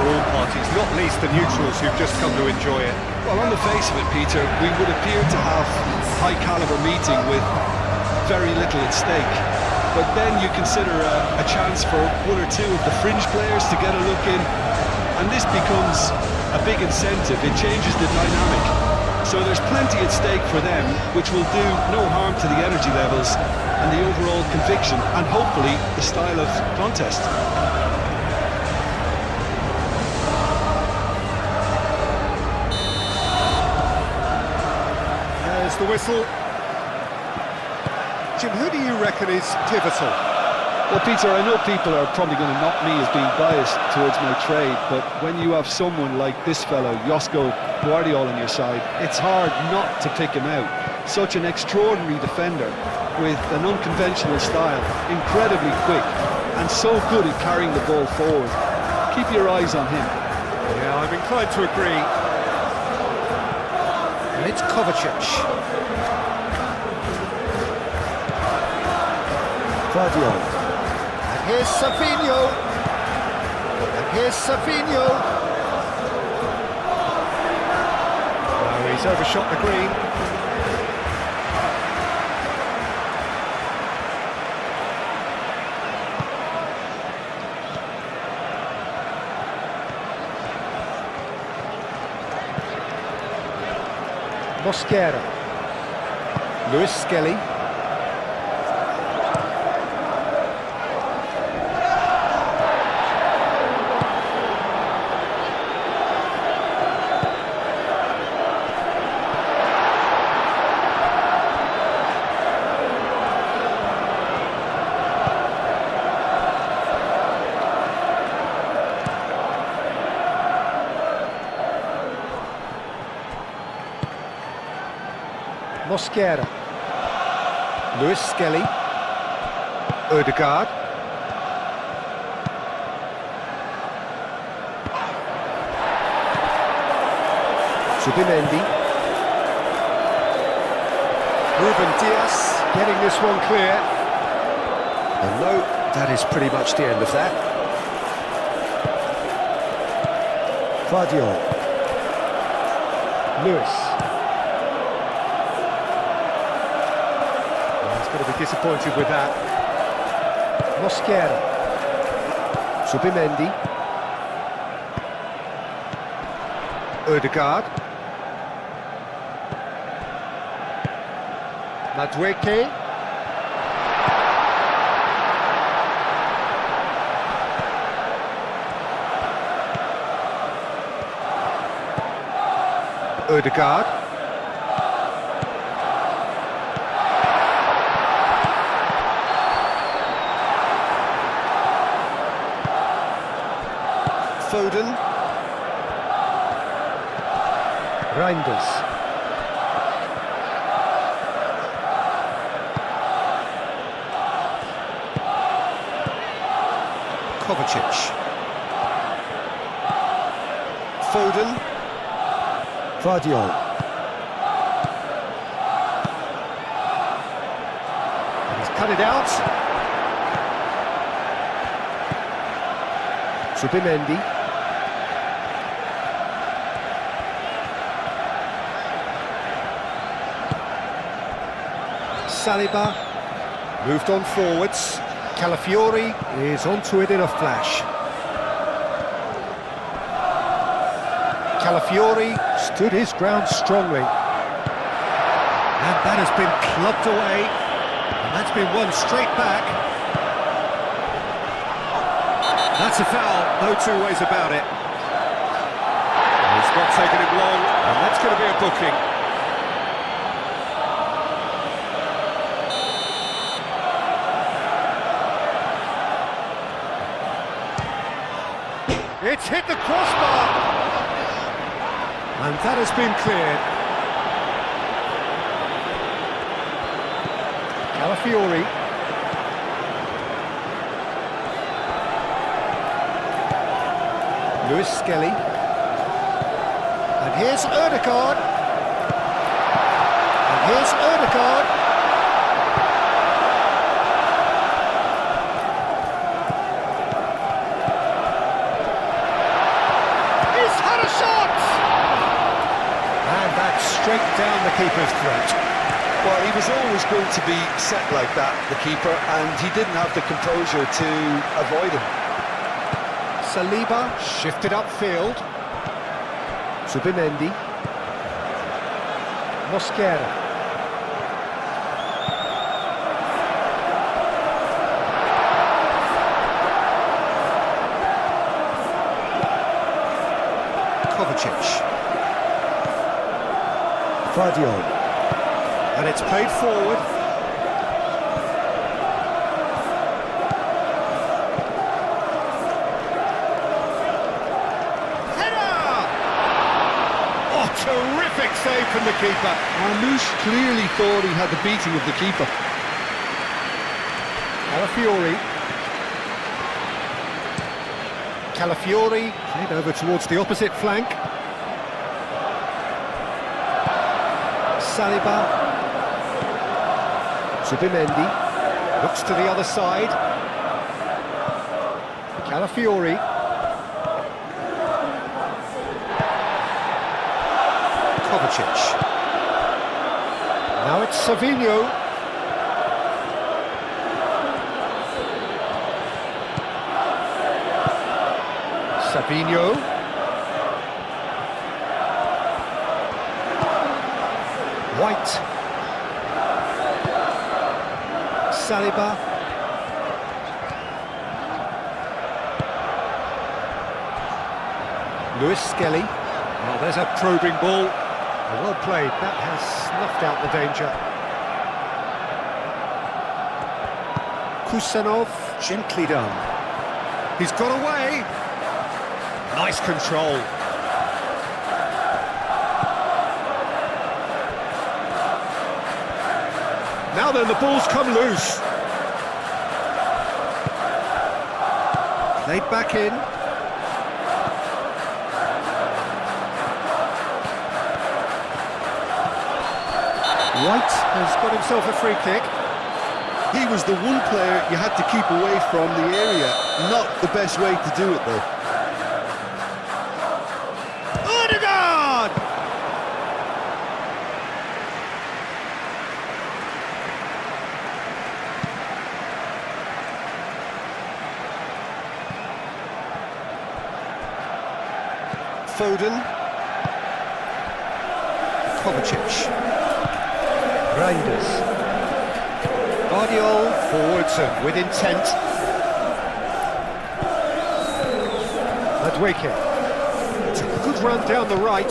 for all parties, not least the neutrals who've just come to enjoy it. Well, on the face of it, Peter, we would appear to have a high-caliber meeting with very little at stake. But then you consider a chance for one or two of the fringe players to get a look in, and this becomes a big incentive. It changes the dynamic. So there's plenty at stake for them, which will do no harm to the energy levels and the overall conviction, and hopefully the style of contest. There's the whistle. Jim, who do you reckon is pivotal? Well, Peter, I know people are probably going to knock me as being biased towards my trade, but when you have someone like this fellow, Josko Guardiola, on your side, it's hard not to pick him out. Such an extraordinary defender with an unconventional style, incredibly quick, and so good at carrying the ball forward. Keep your eyes on him. Yeah, I'm inclined to agree. And it's Kovacic. Guardiola. And here's Savinho. And here's Savinho. Oh, he's overshot the green. Mosquera. Lewis Skelly. Mosquera. Lewis Skelly. Odegaard. Subimendi. Ruben Dias getting this one clear. And no, that is pretty much the end of that. Guardiola. Lewis. Going to be disappointed with that. Mosquera. Subimendi. Odegaard. Madueke. Odegaard. Foden. Reinders. Kovacic. Foden. Guardiola. He's cut it out. Subimendi. Saliba moved on forwards. Calafiori is onto it in a flash. Calafiori stood his ground strongly. And that has been clubbed away. And that's been won straight back. That's a foul, no two ways about it. It's not taken him long, and that's going to be a booking. It's hit the crossbar! And that has been cleared. Calafiori. Lewis Skelly. And here's Odegaard. And here's Odegaard. the keeper's throat. Well, he was always going to be set like that, the keeper, and he didn't have the composure to avoid him. Saliba shifted upfield. Zubimendi. Mosquera. Kovacic. Guardiola. And it's played forward. Header! Oh, terrific save from the keeper. Marmoush clearly thought he had the beating of the keeper. Calafiori played over towards the opposite flank. Saliba. Zubimendi looks to the other side. Calafiori. Kovacic. Now it's Savinho. Savinho. White. Saliba. Lewis Skelly. Oh, there's a probing ball. Well played. That has snuffed out the danger. Kusanov, gently done. He's got away. Nice control. Now then, the ball's come loose. Played back in. White has got himself a free kick. He was the one player you had to keep away from the area. Not the best way to do it, though. Odegaard! Foden. Kovacic. Reinders. Guardiola forwards and with intent. Madueke. It's a good run down the right.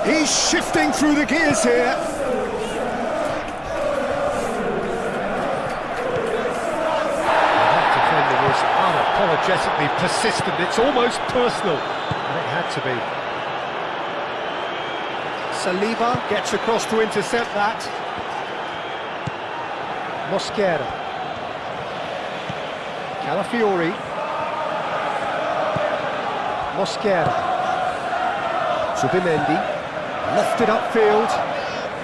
He's shifting through the gears here. That defender was unapologetically persistent. It's almost personal, and it had to be. Saliba gets across to intercept that. Mosquera. Calafiori. Mosquera. Zubimendi. Lofted upfield.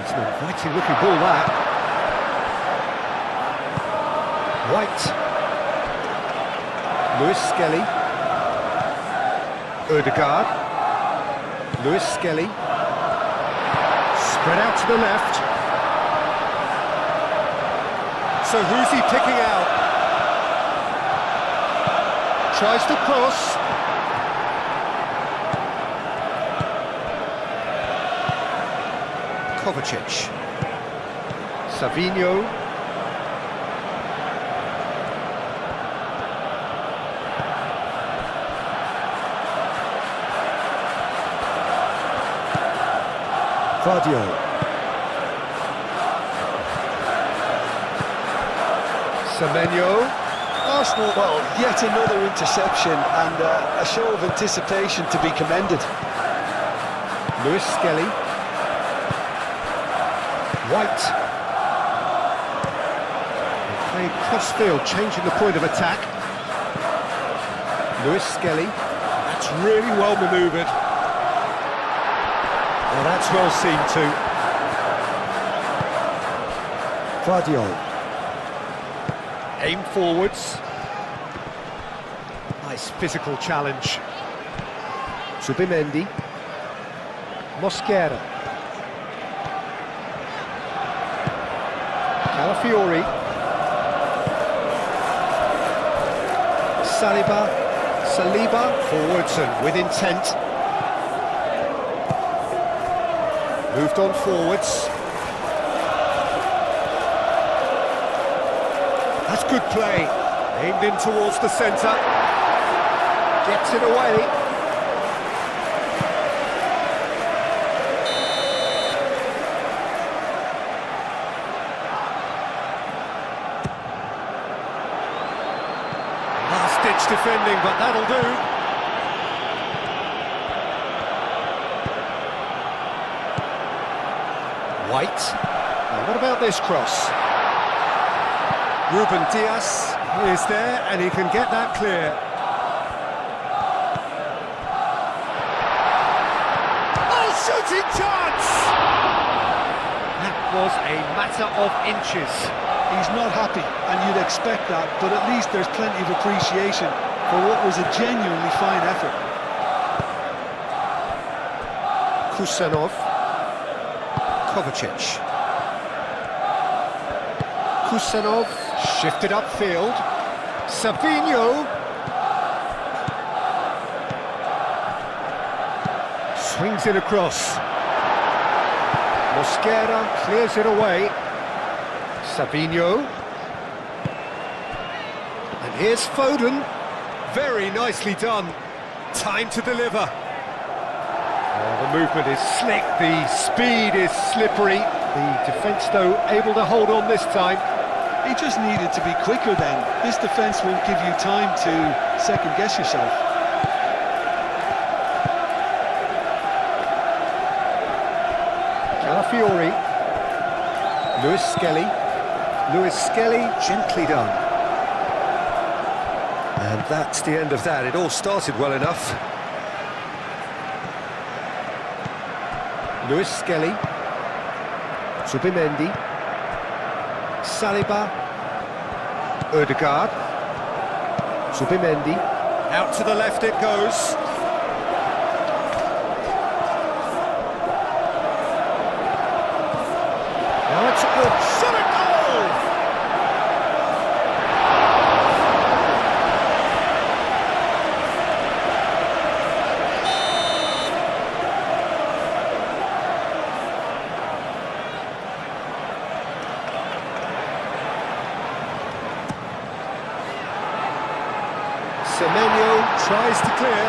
It's an inviting looking ball, that. White. Lewis Skelly. Odegaard. Lewis Skelly. Spread out to the left. So who's he picking out? Tries to cross. Kovacic. Savinho. Guardiola. Semenyo. Arsenal, well, yet another interception and a show of anticipation to be commended. Lewis Skelly. White. Playing cross-field, changing the point of attack. Lewis Skelly. That's really well manoeuvred. Well, that's well seen too. Guardiola. Aim forwards. Nice physical challenge. Zubimendi. Mosquera. Calafiori. Saliba forwards and with intent. Moved on forwards. That's good play. Aimed in towards the centre. Gets it away. Last-ditch defending, but that'll do. White. Now, what about this cross? Ruben Dias is there, and he can get that clear. Oh, shooting chance! That was a matter of inches. He's not happy, and you'd expect that, but at least there's plenty of appreciation for what was a genuinely fine effort. Kusanov. Kovacic. Kusanov shifted upfield. Savinho. Swings it across. Mosquera clears it away. Savinho. And here's Foden. Very nicely done. Time to deliver. The movement is slick, the speed is slippery. The defence, though, able to hold on this time. He just needed to be quicker then. This defence won't give you time to second-guess yourself. Calafiori. Lewis Skelly, gently done. And that's the end of that. It all started well enough. Lewis Skelly. Zubimendi. Saliba. Ødegaard. Zubimendi. Out to the left it goes. Now it's a good shot at goal! Semenyo tries to clear.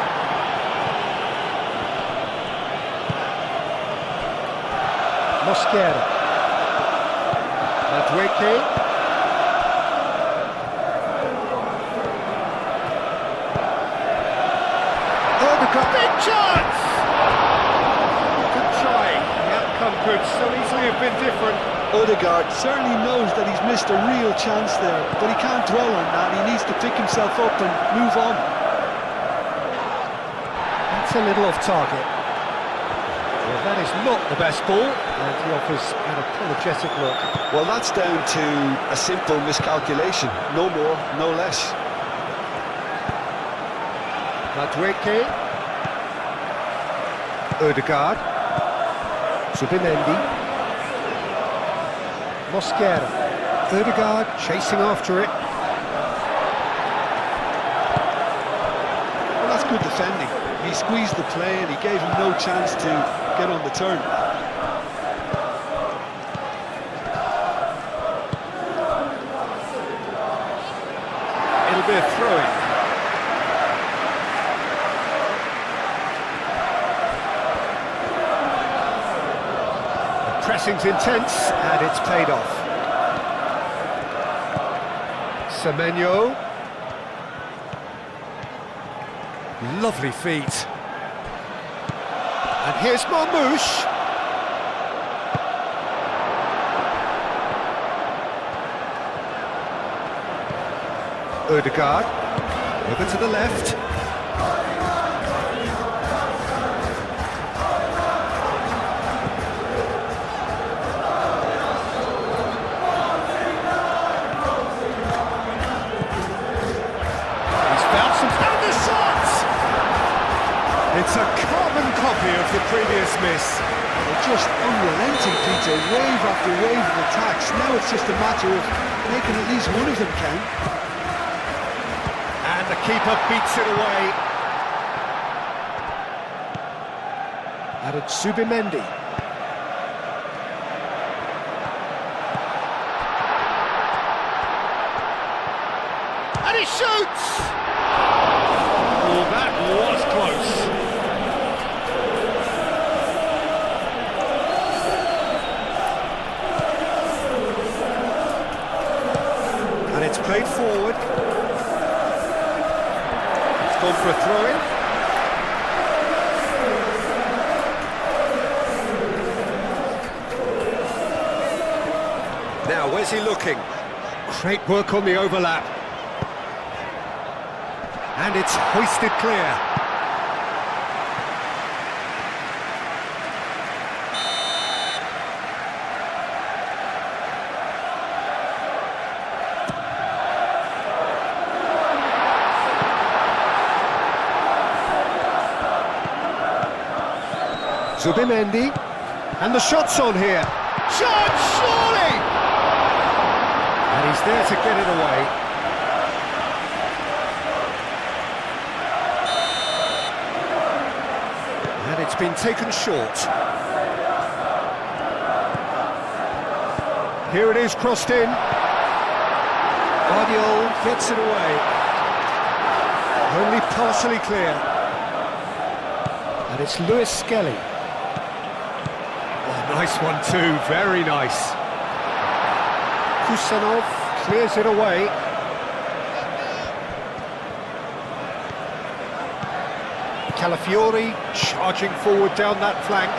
Mosquera. Madueke. Ødegaard. Big chance! Good try. The outcome could so easily have been different. Ødegaard certainly knows that he's missed a real chance there, but he can't dwell on that. He needs to pick himself up and move on. That's a little off target. Well, that is not the best ball, and he offers an apologetic look. Well, that's down to a simple miscalculation. No more, no less. Madueke. Ødegaard. Zubimendi. Mosquera. Ødegaard chasing after it. Well, that's good defending. He squeezed the play and he gave him no chance to get on the turn. It'll be a throw-in. The pressing's intense and it's paid off. Semenyo. Lovely feet. And here's Marmoush. Ødegaard. Over to the left. It's a carbon copy of the previous miss. They're just unrelenting, Peter, wave after wave of attacks. Now it's just a matter of making at least one of them count. And the keeper beats it away. And it's Zubimendi. And he shoots! Oh, that was close. And it's played forward. It's gone for a throw-in. Now, where's he looking? Great work on the overlap. And it's hoisted clear. Zubimendi, and the shot's on here. Shot, surely! And he's there to get it away. And it's been taken short. Here it is, crossed in. Guardiola gets it away. Only partially clear. And it's Lewis Skelly. Oh, nice one too, very nice. Kusanov clears it away. Calafiori charging forward down that flank.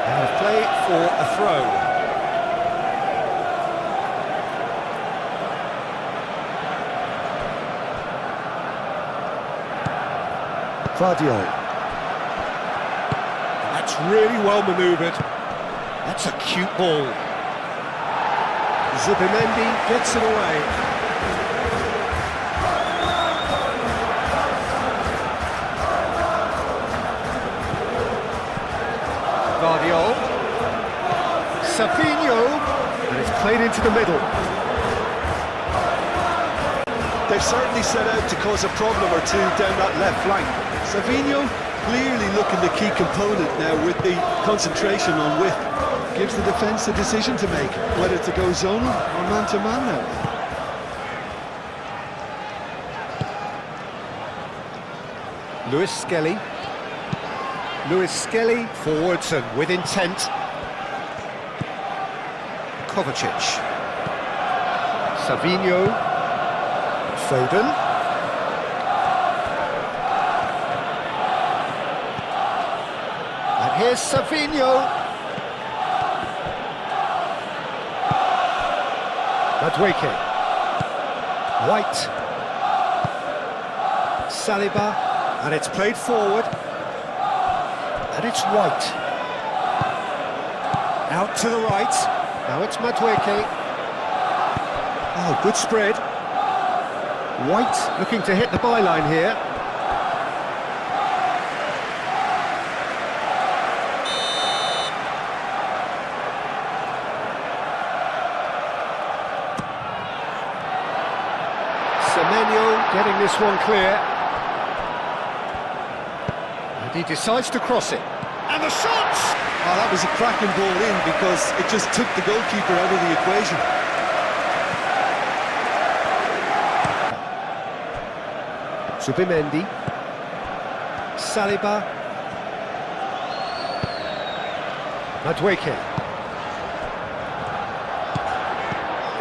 And play for a throw. Vardio. That's really well manoeuvred. That's a cute ball. Zubimendi gets it away. Vardio. Savinho. And it's played into the middle. They've certainly set out to cause a problem or two down that left flank. Savinho clearly looking the key component now with the concentration on width. Gives the defence a decision to make, whether to go zonal or man-to-man now. Lewis Skelly. Lewis Skelly forwards and with intent. Kovacic. Savinho. Foden. And here's Savinho. Madueke. White. Saliba. And it's played forward. And it's White. Out to the right. Now it's Madueke. Oh, good spread. White looking to hit the byline here. Semenyo getting this one clear. And he decides to cross it. And the shot! Oh, that was a cracking ball in because it just took the goalkeeper out of the equation. Zubimendi, Saliba, Madueke.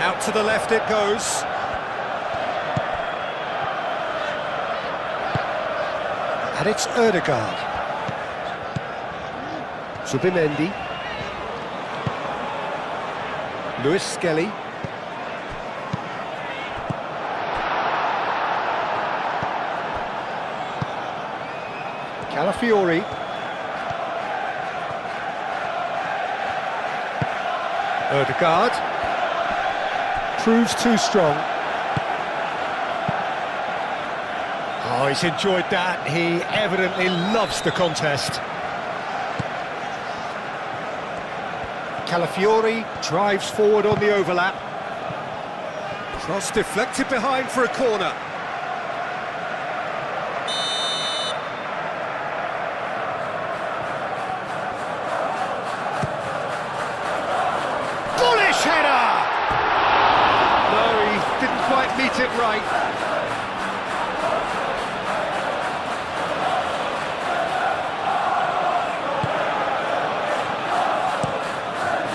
Out to the left it goes. And it's Ødegaard. Zubimendi. Lewis Skelly. Calafiori. Ødegaard. Proves too strong. Oh, he's enjoyed that. He evidently loves the contest. Calafiori drives forward on the overlap. Cross deflected behind for a corner. Bullish header! No, he didn't quite meet it right.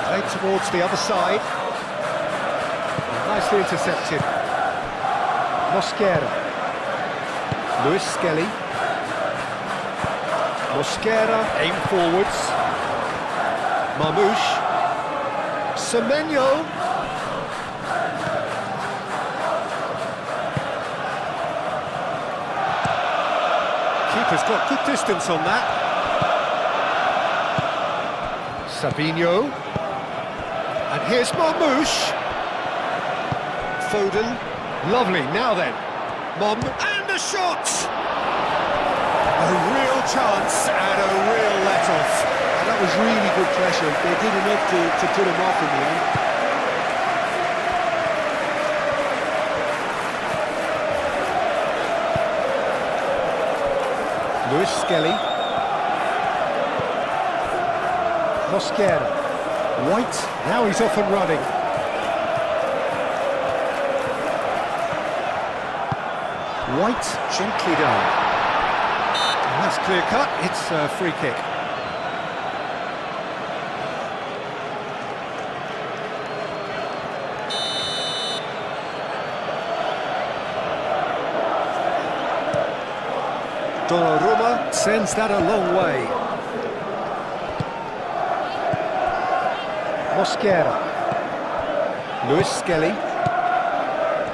Played towards the other side. Nicely intercepted. Mosquera. Luis Skelly. Mosquera, aim forwards. Marmouche. Semenyo. Keeper's got good distance on that. Savinho. And here's Marmouche. Foden. Lovely, now then. And the shot! A real chance and a real let-off. And that was really good pressure. They did enough to put him off in the end. Luis Skelly. Mosquera. White, now he's off and running. White, gently down. And that's clear cut, it's a free kick. Donnarumma sends that a long way. Mosquera. Luis Skelly.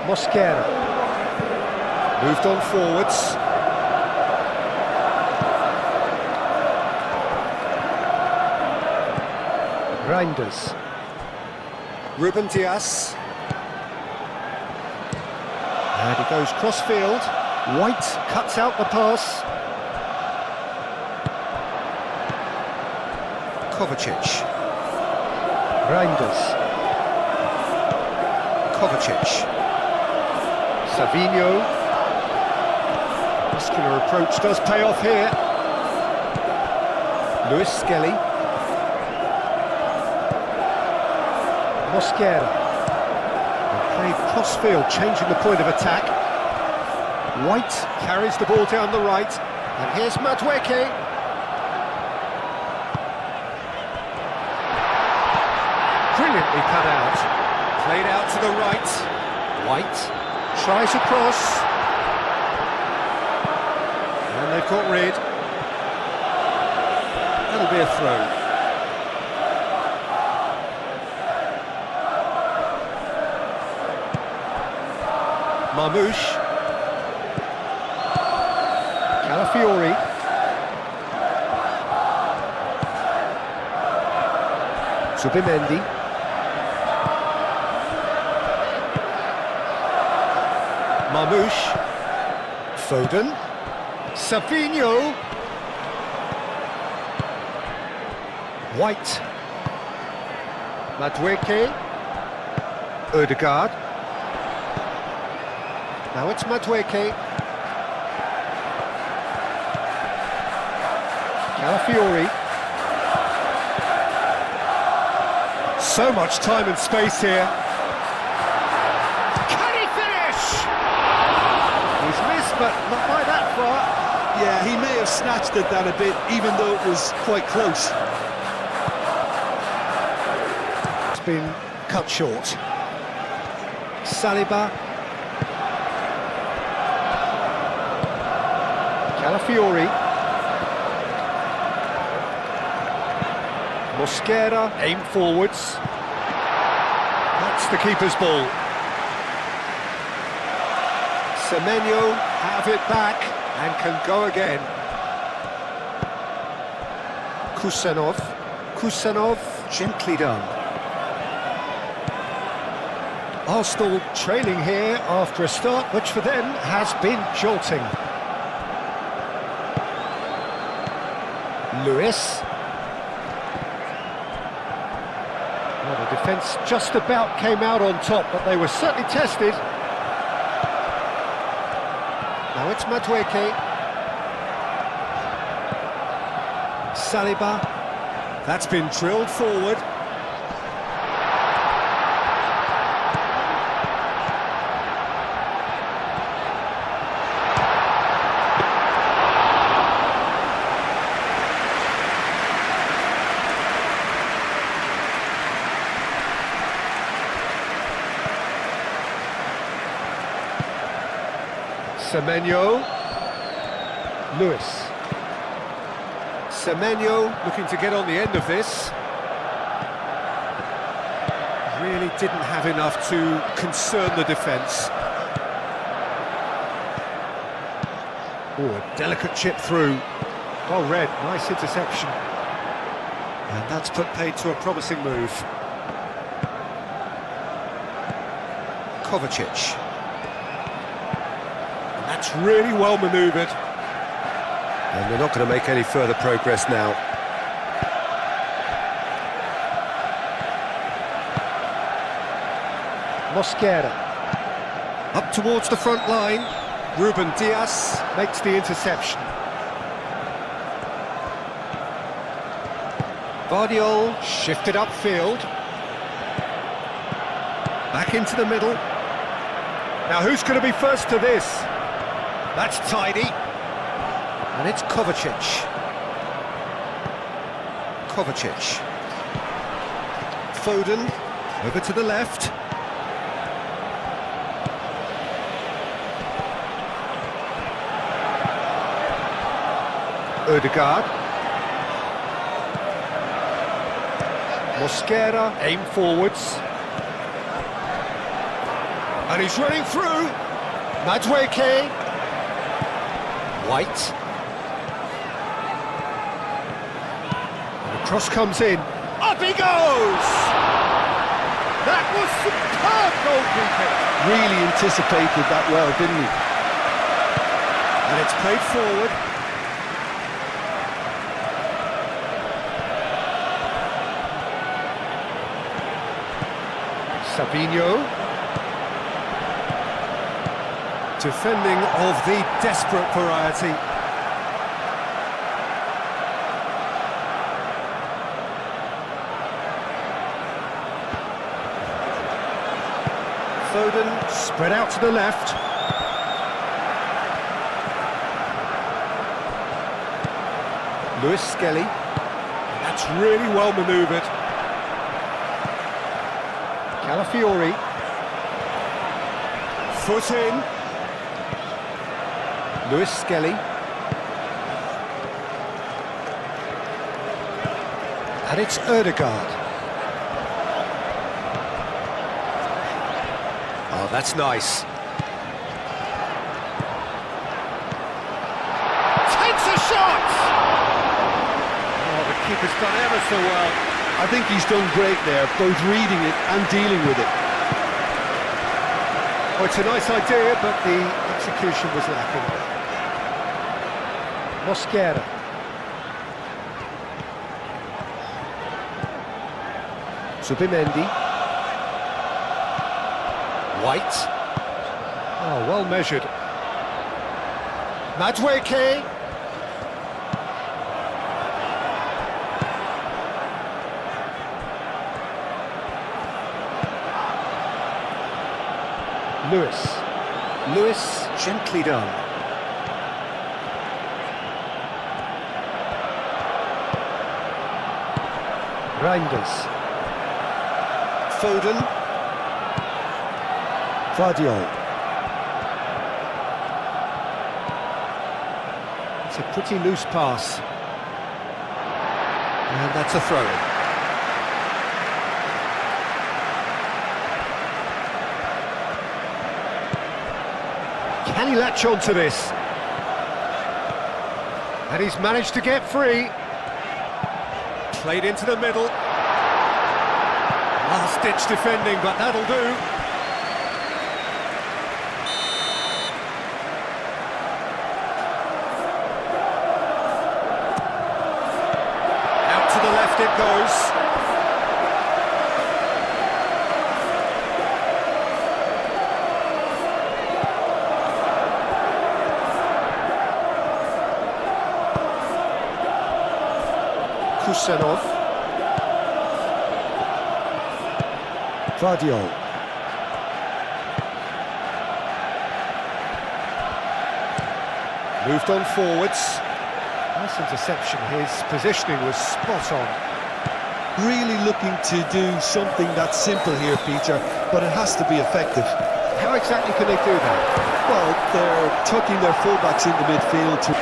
Mosquera. Moved on forwards. Reinders. Ruben Dias. And he goes cross-field. White cuts out the pass. Kovacic. Reinders. Kovacic. Savinho. Muscular approach does pay off here. Luis Skelly. Mosquera. Played cross-field, changing the point of attack. White carries the ball down the right. And here's Madueke. Brilliantly cut out. Played out to the right. White tries a cross. And they've got rid. That'll be a throw. Marmouche. Calafiori. Zubimendi. Marmouche. Foden. Savinho. White. Madueke. Ødegaard. Now it's Madueke. Calafiori. So much time and space here. Can he finish? He's missed, but not by that far. Yeah, he may have snatched at that a bit, even though it was quite close. It's been cut short. Saliba. Calafiori. Mosquera, aim forwards. That's the keeper's ball. Semenyo have it back and can go again. Kusanov. Kusanov, gently done. Arsenal trailing here after a start which for them has been jolting. Lewis. Well, the defence just about came out on top, but they were certainly tested. Now it's Madueke. Saliba. That's been drilled forward. Semenyo. Lewis. Semenyo looking to get on the end of this. Really didn't have enough to concern the defence. Oh, a delicate chip through. Well read, nice interception. And that's put paid to a promising move. Kovacic. And that's really well manoeuvred. And they're not going to make any further progress now. Mosquera. Up towards the front line. Ruben Dias makes the interception. Vardiol shifted upfield. Back into the middle. Now who's going to be first to this? That's tidy. And it's Kovacic. Kovacic. Foden over to the left. Ødegaard. Mosquera, aim forwards. And he's running through. Madueke. White. And the cross comes in. Up he goes! That was superb goalkeeping. Really anticipated that well, didn't he? And it's played forward. Sabinho. Defending of the desperate variety. Foden spread out to the left. Lewis Skelly. That's really well manoeuvred. Calafiori. Foot in. Lewis Skelly. And it's Ødegaard. Oh, that's nice. Takes a shot! Oh, the keeper's done ever so well. I think he's done great there, both reading it and dealing with it. Oh, it's a nice idea, but the execution was lacking. Mosquera. Zubimendi. White. Oh, well measured. Madueke. Lewis. Lewis, gently done. Reinders. Foden. Vardiol. It's a pretty loose pass. And that's a throw-in. Can he latch on to this? And he's managed to get free. Played into the middle. Last-ditch defending, but that'll do. Out to the left it goes. Kusenov. Vardiol. Moved on forwards. Nice interception, his positioning was spot on. Really looking to do something that's simple here, Peter, but it has to be effective. How exactly can they do that? Well, they're tucking their fullbacks into midfield to...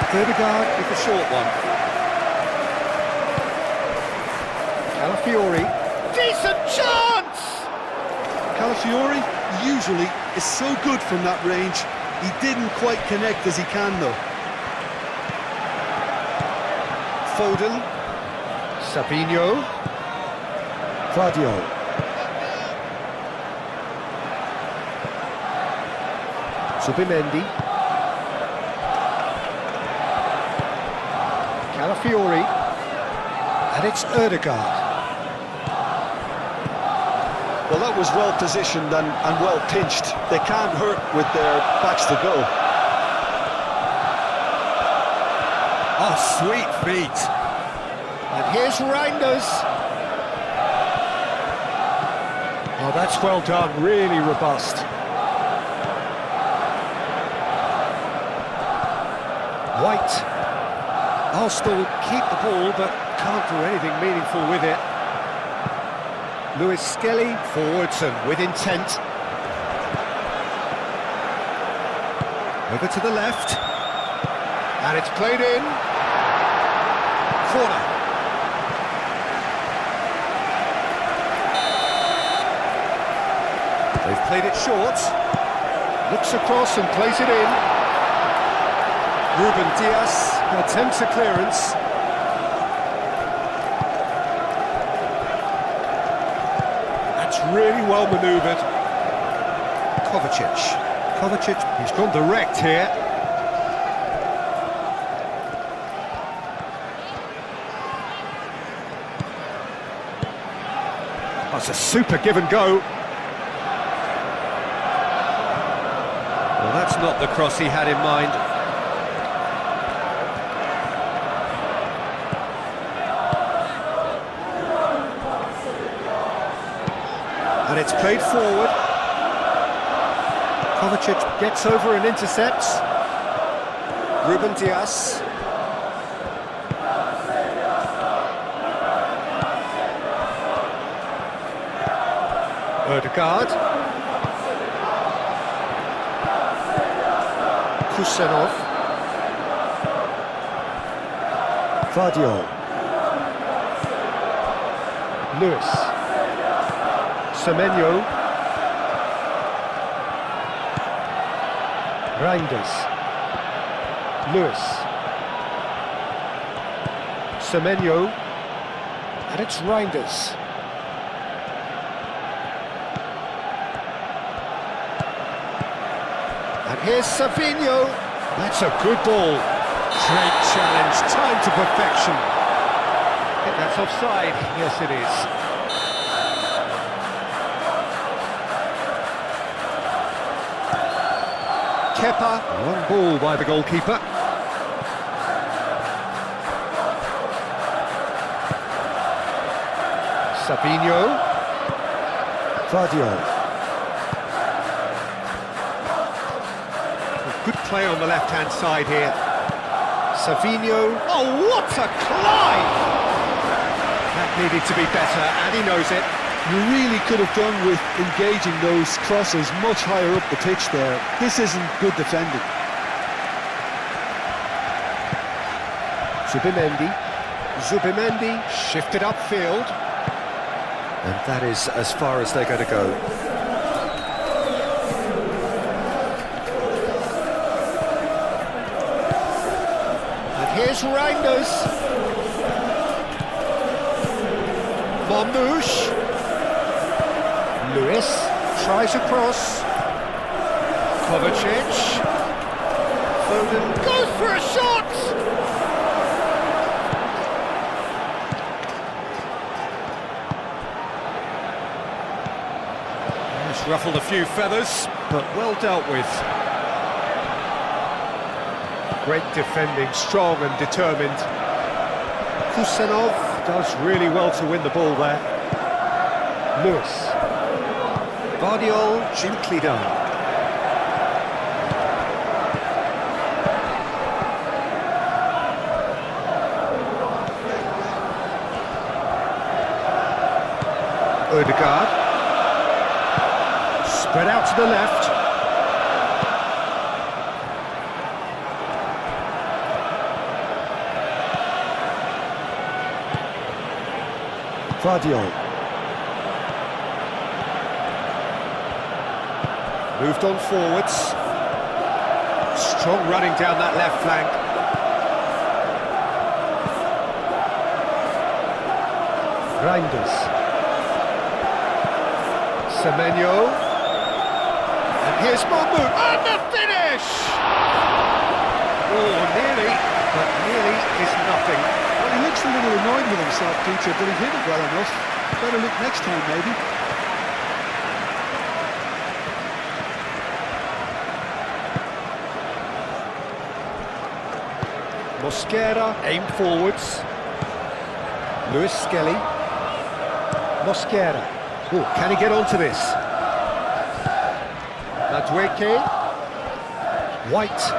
Ødegaard with the short one. Calafiori. Decent chance! Calafiori usually is so good from that range. He didn't quite connect as he can, though. Foden. Sabinho. Vardiol. Zubimendi. Calafiori. And it's Ødegaard. Well, that was well positioned and well pinched. They can't hurt with their backs to go. Oh, sweet feet. And here's Reinders. Oh, that's well done, really robust. White. Arsenal keep the ball, but can't do anything meaningful with it. Lewis Skelly forwards and with intent. Over to the left. And it's played in. Corner. They've played it short. Looks across and plays it in. Ruben Dias attempts a clearance. That's really well manoeuvred. Kovacic, he's gone direct here. That's a super give and go. Well, that's not the cross he had in mind. And it's played forward. Kovacic gets over and intercepts. Ruben Dias. Ødegaard. Kusenov. Vardiol. Lewis. Semenyo. Reinders. Lewis. Semenyo. And it's Reinders. And here's Sabinho. That's a good ball. Great challenge, time to perfection. I think that's offside. Yes, it is. Kepa, one ball by the goalkeeper. Sabinho. Vardiol. Good play on the left-hand side here. Savino. Oh, what a climb! That needed to be better, and he knows it. You really could have done with engaging those crosses much higher up the pitch there. This isn't good defending. Zubimendi shifted upfield. And that is as far as they're going to go. Here's Reinders. Marmouche. Lewis tries a cross. Kovacic. Foden goes for a shot! It's ruffled a few feathers, but well dealt with. Great defending, strong and determined. Kusanov does really well to win the ball there. Lewis. Guardiol, gently done. Odegaard. Spread out to the left. Guardiol. Moved on forwards. Strong running down that left flank. Reinders. Semenyo. And here's Mahmoud. And the finish! Oh, nearly, but nearly is nothing. Well, he looks a little annoyed with himself, Peter, but he hit it well enough. Better look next time, maybe. Mosquera, aim forwards. Lewis Skelly. Mosquera. Oh, can he get onto this? Madueke. White.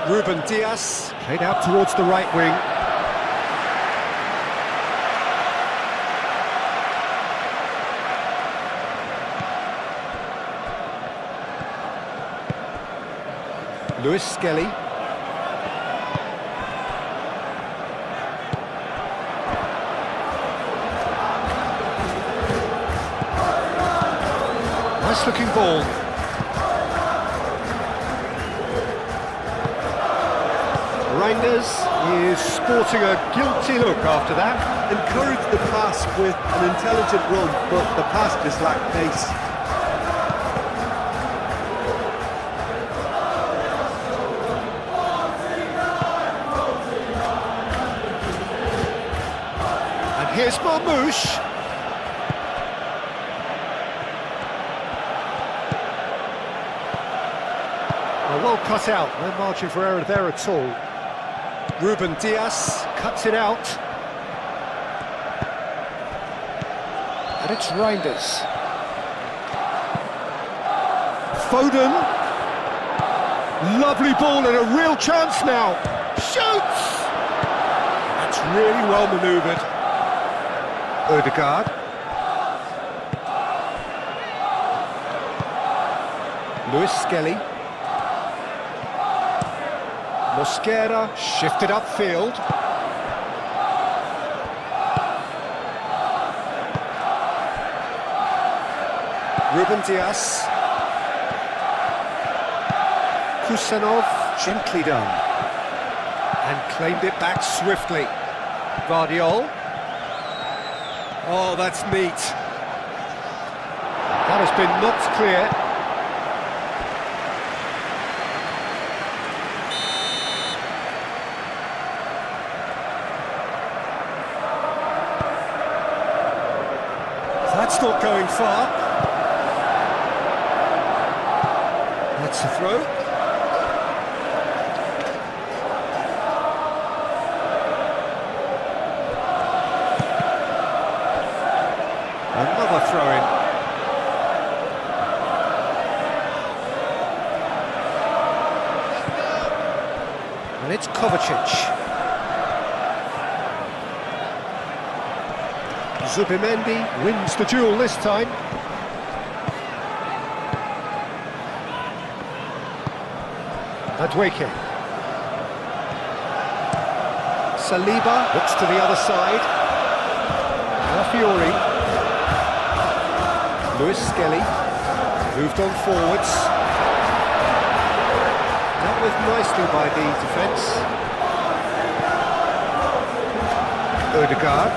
Ruben Diaz played out towards the right wing. Lewis Skelly. Nice looking ball. Reinders is sporting a guilty look after that. Encouraged the pass with an intelligent run, but the pass just lacked pace. And here's Marmouche. Well cut out, no margin for error there at all. Ruben Diaz cuts it out. And it's Reinders. Foden. Lovely ball and a real chance now. Shoots! That's really well manoeuvred. Odegaard. Lewis Skelly. Mosquera shifted upfield. Ruben Diaz. Kusanov, gently done. And claimed it back swiftly. Guardiol. Oh, that's neat. That has been knocked clear. That's not going far. That's a throw. Another throw-in. And it's Kovacic. Zubimendi wins the duel this time. Madueke. Saliba looks to the other side. Calafiori. Lewis Skelly moved on forwards. Dealt with nicely by the defence. Odegaard.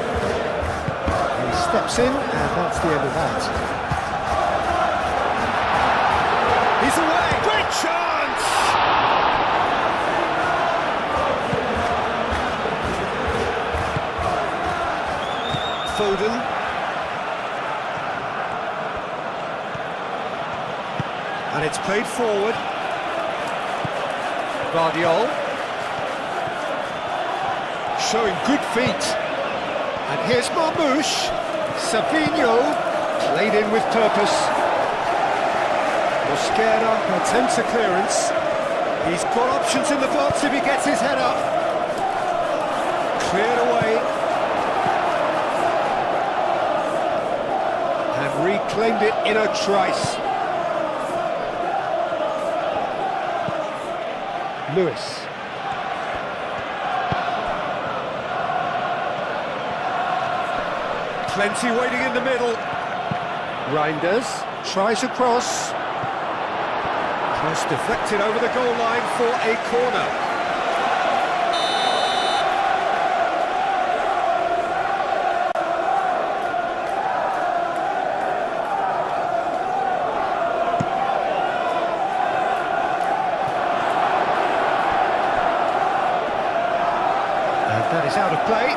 He steps in, and that's the end of that. He's away! Great chance! Foden. And it's played forward. Guardiola. Showing good feet. And here's Marmouche. Savinho. Played in with purpose. Mosquera attempts a clearance. He's got options in the box if he gets his head up. Cleared away. And reclaimed it in a trice. Lewis. Plenty waiting in the middle. Reinders tries a cross. Cross deflected over the goal line for a corner. That is out of play.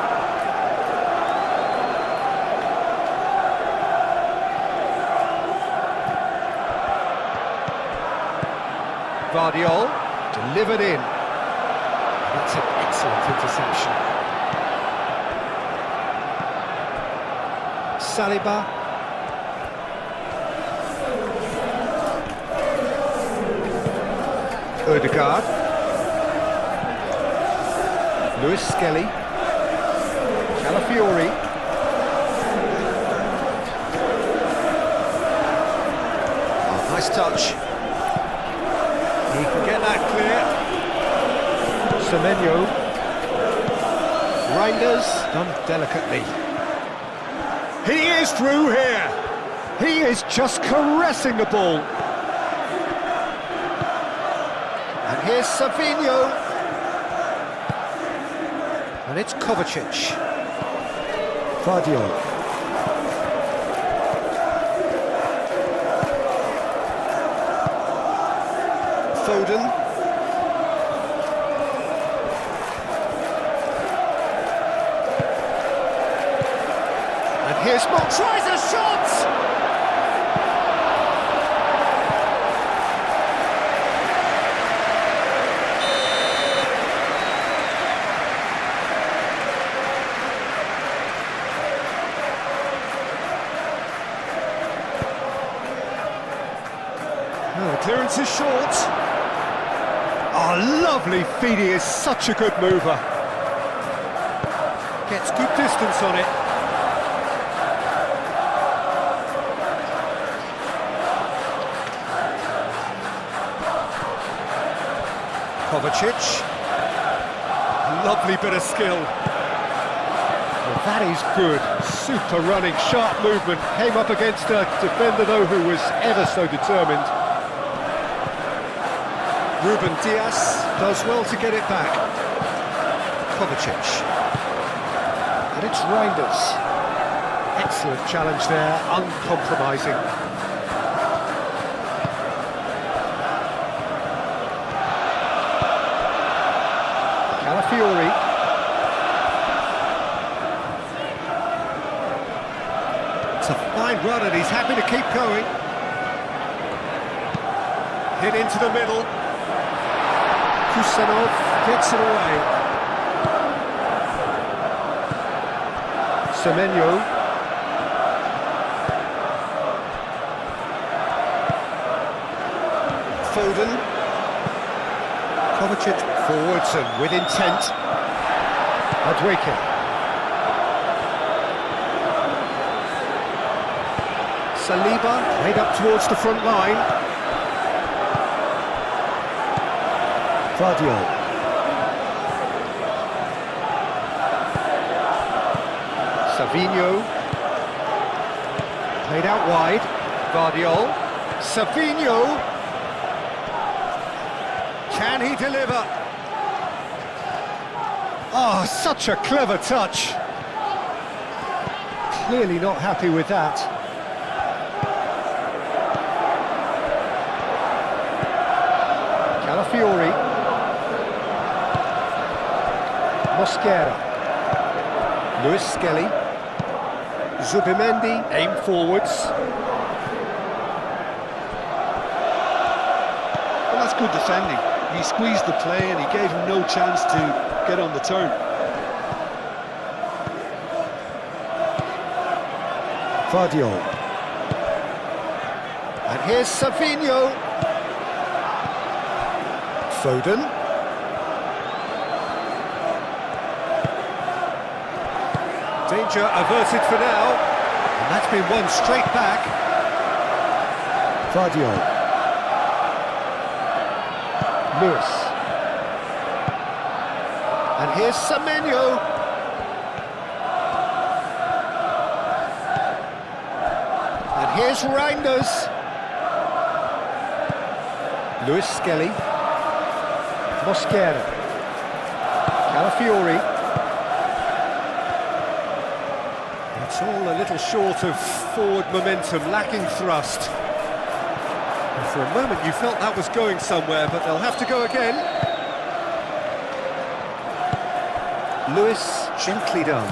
Guardiola delivered in. That's an excellent interception. Saliba. Odegaard. Lewis Skelly. Calafiori. Oh, nice touch. He can get that clear. Semenyo. Reinders done delicately. He is through here. He is just caressing the ball. And here's Savinho. And it's Kovacic. Guardiola. Foden. And here's Mo. Tries a shot! Oh, the clearance is short. Oh, lovely feed, he is such a good mover. Gets good distance on it. Kovacic. Lovely bit of skill. Well, that is good. Super running, sharp movement. Came up against a defender, though, who was ever so determined. Ruben Dias does well to get it back. Kovacic. And it's Reinders. Excellent challenge there, uncompromising. Calafiori. It's a fine run and he's happy to keep going. Hit into the middle. Kusanov gets it away. Semenyo. Foden. Kovacic forwards and with intent. Adweke. Saliba laid up towards the front line. Guardiola. Savinho. Played out wide. Guardiol. Savinho. Can he deliver? Oh, such a clever touch. Clearly not happy with that. Calafiori. Mosquera. Luis Skelly. Zubimendi. Aim forwards. Well, that's good defending. He squeezed the play and he gave him no chance to get on the turn. Guardiol. And here's Savinho. Foden. Danger averted for now. And that's been won straight back. Guardiol. Lewis. And here's Semenyo. And here's Reinders. Luis Skelly. Mosquera. Calafiori. It's all a little short of forward momentum, lacking thrust. And for a moment you felt that was going somewhere, but they'll have to go again. Lewis, gently done.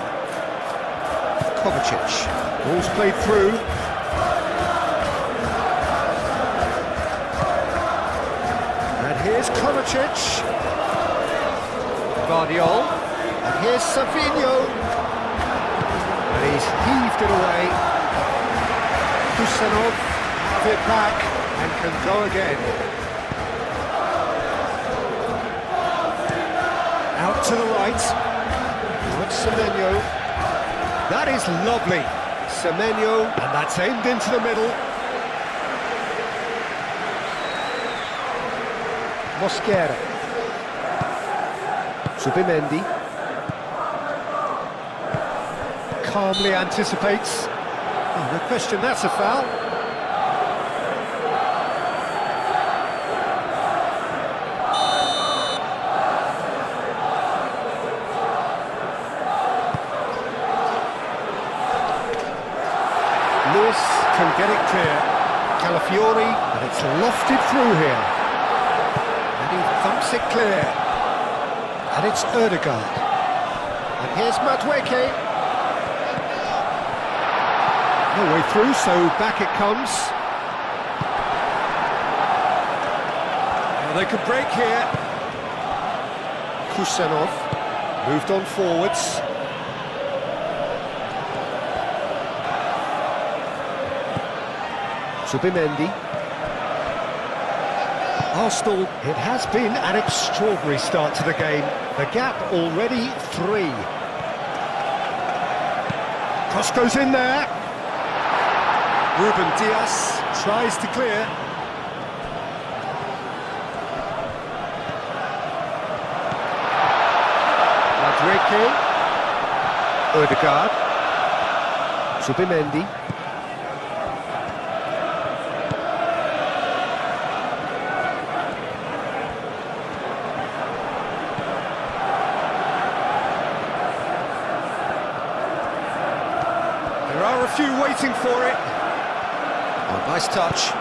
Kovacic. Ball's played through. And here's Kovacic. Guardiol. And here's Savinho. And he's heaved it away. Kusanov have it back and can go again. Out to the right. Semenyo. That is lovely. Semenyo, and that's aimed into the middle. Mosquera. Zubimendi. Calmly anticipates. Oh, no question, that's a foul. Lewis can get it clear. Calafiori, and it's lofted through here. And he thumps it clear. And it's Ødegaard. And here's Madueke. No way through, so back it comes. Well, they could break here. Kusanov moved on forwards. Zubimendi. Arsenal, it has been an extraordinary start to the game. The gap already 3. Cross goes in there. Ruben Dias tries to clear. Madueke. Ødegaard. Zubimendi. There are a few waiting for it. Oh, nice touch.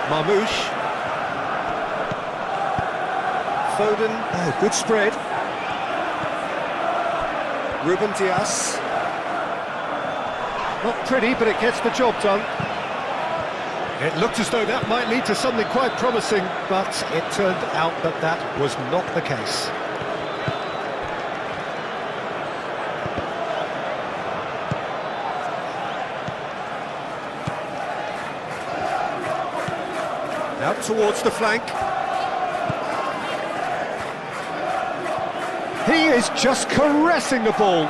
Marmoush. Foden. Oh, good spread. Ruben Dias. Not pretty, but it gets the job done. It looked as though that might lead to something quite promising, but it turned out that that was not the case. Out towards the flank. He is just caressing the ball.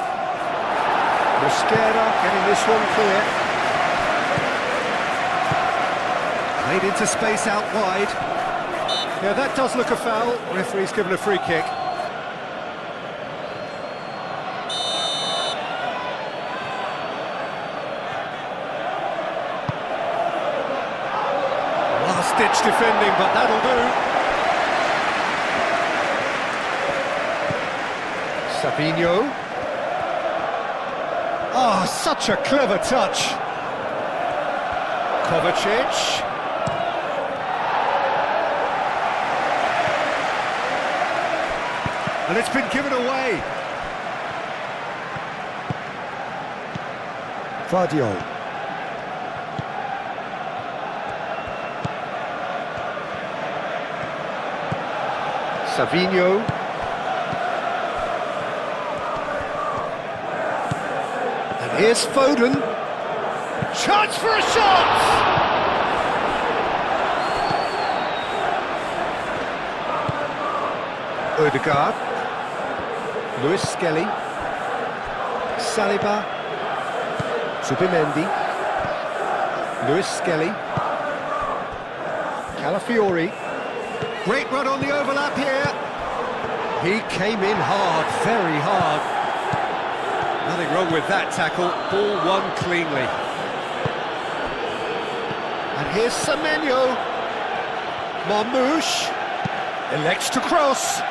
Mosquera getting this one clear. Played into space out wide. Yeah, that does look a foul. Referee's given a free kick. Last-ditch defending, but that'll do. Savinho. Oh, such a clever touch. Kovacic. And it's been given away. Vardio. Savinho. And here's Foden. Chance for a shot! Odegaard. Lewis Skelly. Saliba. Zubimendi. Lewis Skelly. Calafiori. Great run on the overlap here. He came in hard, very hard. Nothing wrong with that tackle. Ball won cleanly. And here's Semenyo. Marmouche elects to cross.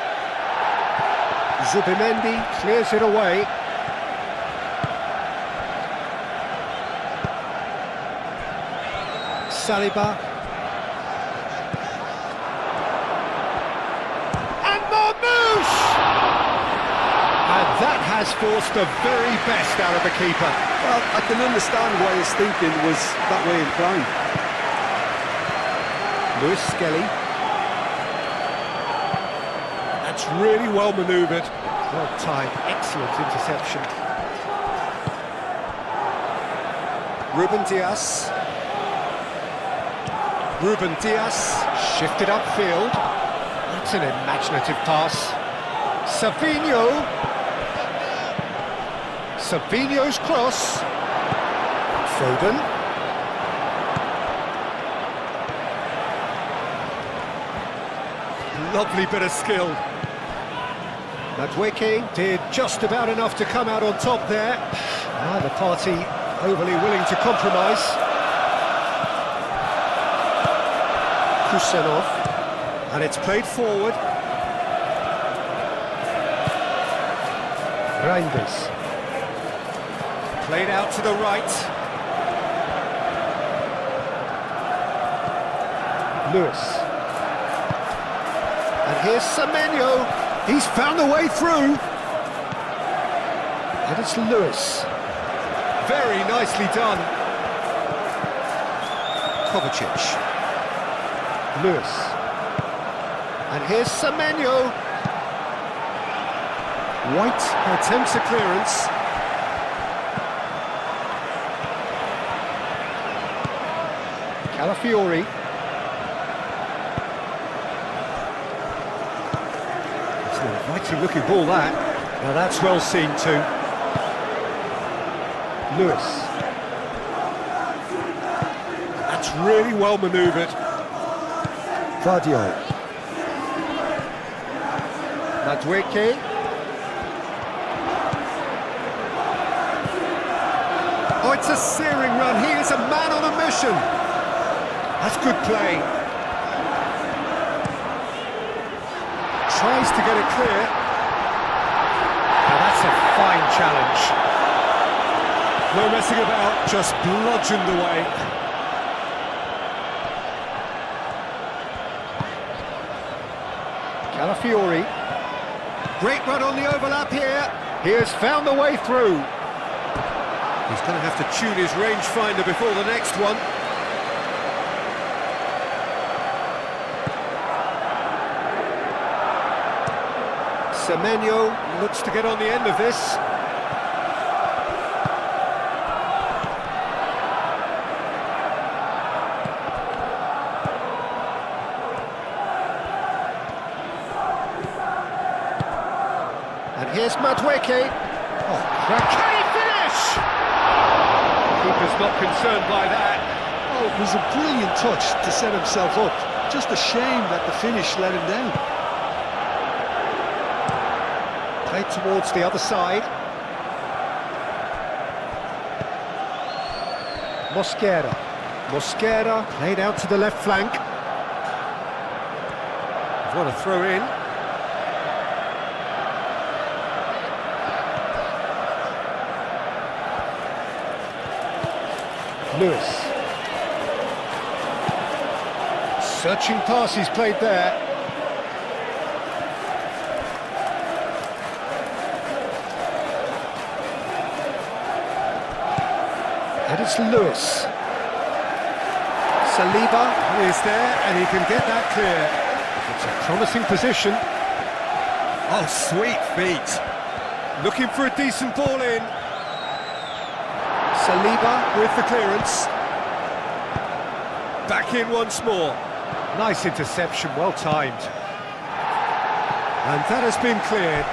Zubimendi clears it away. Saliba. And Marmouche! And that has forced the very best out of the keeper. Well, I can understand why his thinking was that way inclined. Lewis Skelly. That's really well manoeuvred. Well timed, excellent interception. Ruben Dias. Ruben Dias shifted upfield. That's an imaginative pass. Savinho. Savinho's cross. Foden. Lovely bit of skill. Madueke did just about enough to come out on top there. Neither party overly willing to compromise. Kusenov. And it's played forward. Reinders. Played out to the right. Lewis. And here's Semenyo. He's found a way through. And it's Lewis. Very nicely done. Kovacic. Lewis. And here's Semenyo. White attempts a clearance. Calafiori. Mighty looking ball that. Now that's well seen too. Lewis. That's really well manoeuvred. Vardio. Madueke. Oh, it's a searing run. He is a man on a mission. That's good play. Tries to get it clear. Now that's a fine challenge. No messing about, just bludgeoned away. Calafiori. Great run on the overlap here. He has found the way through. He's going to have to tune his rangefinder before the next one. Semenyo looks to get on the end of this. And here's Madueke. Oh, can he finish? Keeper's not concerned by that. Oh, it was a brilliant touch to set himself up. Just a shame that the finish let him down. Played towards the other side. Mosquera. Mosquera played out to the left flank. What a throw in. Lewis. Searching pass he's played there. And it's Lewis. Saliba is there and he can get that clear. It's a promising position. Oh, sweet feet. Looking for a decent ball in. Saliba with the clearance. Back in once more. Nice interception, well timed. And that has been cleared.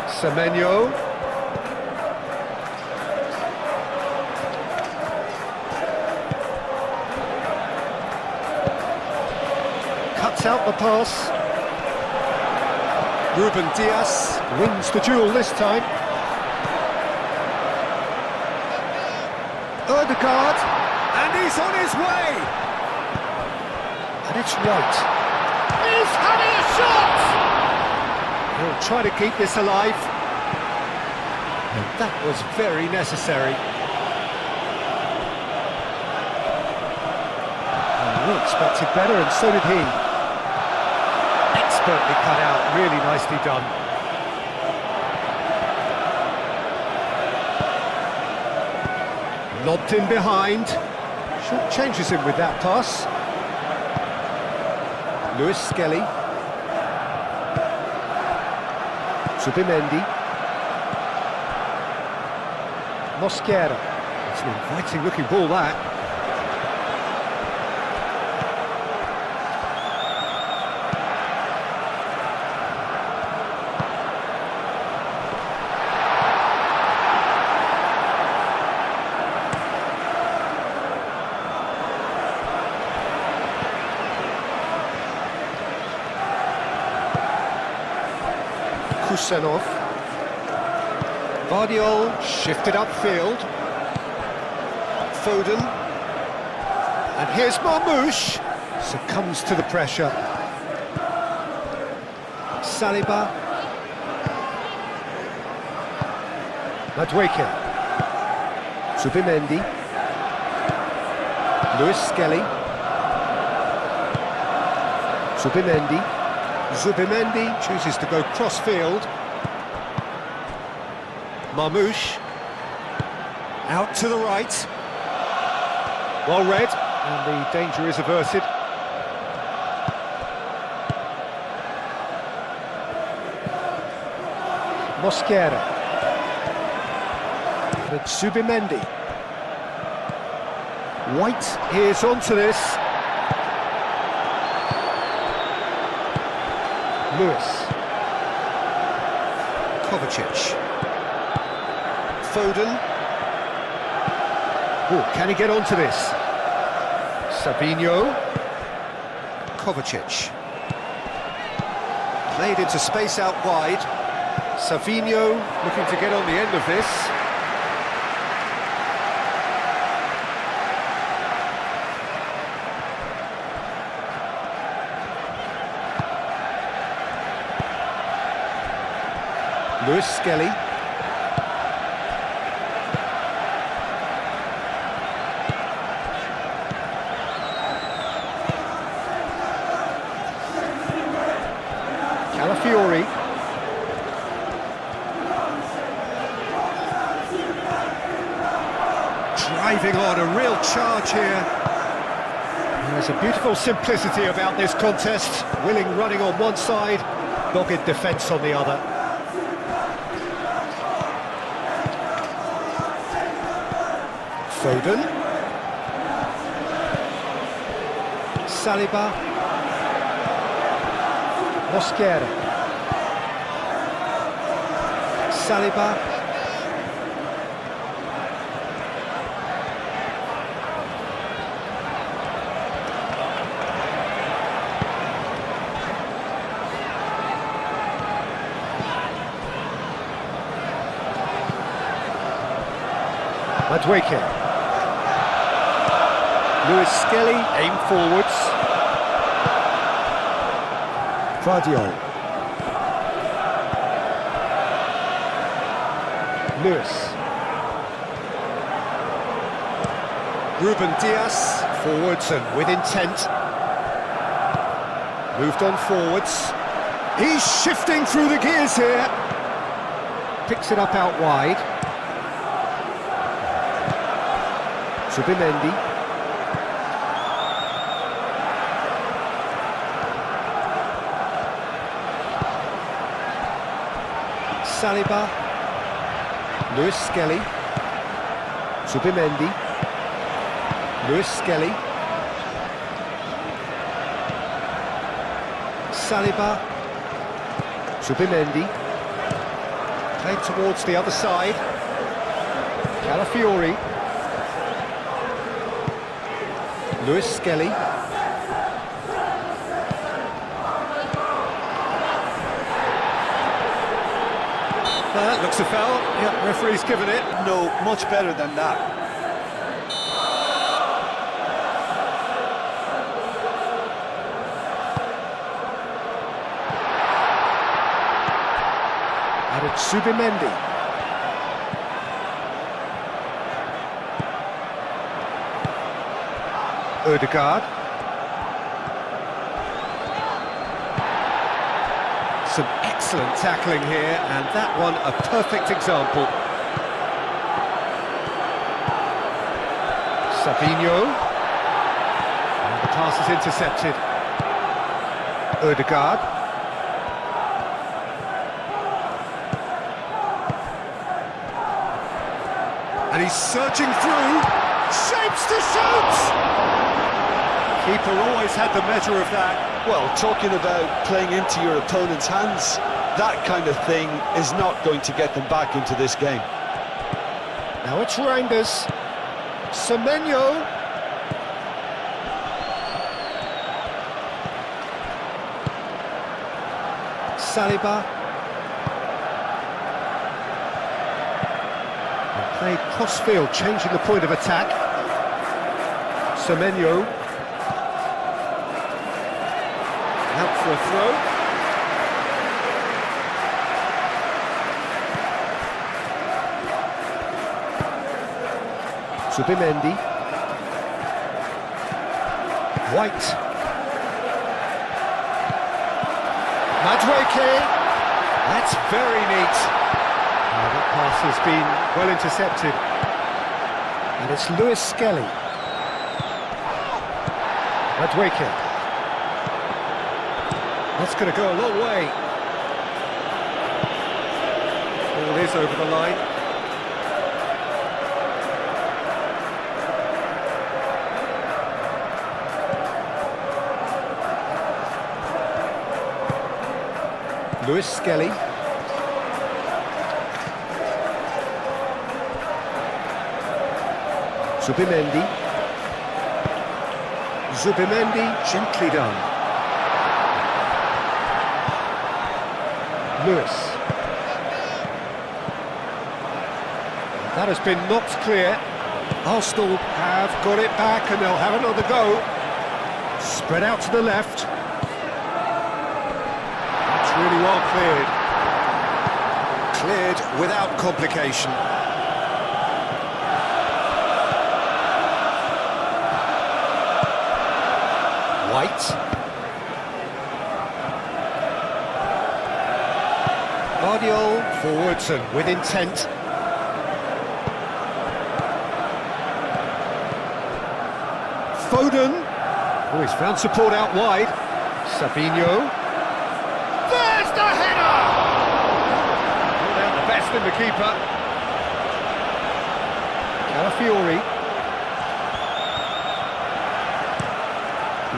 Semenyo. Cuts out the pass. Ruben Diaz wins the duel this time. Odegaard, and he's on his way. And it's White. He's having a shot! He'll try to keep this alive. And that was very necessary. And we expected better, and so did he. Expertly cut out, really nicely done. Lobbed in behind. Short changes him with that pass. Lewis Skelly. Zubimendi. Mosquera. It's an inviting looking ball, that. Kusenov. Vardiol shifted upfield. Foden. And here's Marmoush. Succumbs to the pressure. Saliba. Madueke. Zubimendi. Lewis Skelly. Zubimendi. Zubimendi chooses to go cross-field. Marmoush. Out to the right. Well read, and the danger is averted. Mosquera. But Zubimendi. White is onto this. Lewis. Kovacic. Foden. Oh, can he get onto this? Sabinho. Kovacic. Played into space out wide. Savinho looking to get on the end of this. Lewis Skelly. Calafiori. Driving on, a real charge here. There's a beautiful simplicity about this contest. Willing running on one side, dogged defence on the other. Foden. Saliba. Mosquera. Saliba. Madueke. Lewis Skelly, aim forwards. Guardiola. Lewis. Ruben Dias, forwards and with intent. Moved on forwards. He's shifting through the gears here. Picks it up out wide. Zubimendi. Saliba. Lewis Skelly. Zubimendi. Lewis Skelly. Saliba. Zubimendi. Played towards the other side. Calafiori. Lewis Skelly. That looks a foul. Yeah, referee's given it. No, much better than that. And it's Zubimendi. Ødegaard. Some excellent tackling here, and that one a perfect example. Sabinho. And the pass is intercepted. Ødegaard. And he's surging through. Shapes to shoot! Keeper always had the measure of that. Well, talking about playing into your opponent's hands, that kind of thing is not going to get them back into this game. Now it's Reinders. Semenyo. Saliba. And played cross-field, changing the point of attack. Semenyo. Out for a throw. Zubimendi. White. Madueke. That's very neat. That pass has been well intercepted. And it's Lewis Skelly. Madueke. That's going to go a long way. Ball is over the line. Lewis Skelly. Zubimendi. Zubimendi, gently done. Lewis. That has been knocked clear. Arsenal have got it back and they'll have another go. Spread out to the left. That's really well cleared. Cleared without complication. White. Guardiola forwards and with intent. Foden. Oh, he's found support out wide. Sabinho. There's the header! Brought out the best in the keeper. Calafiori.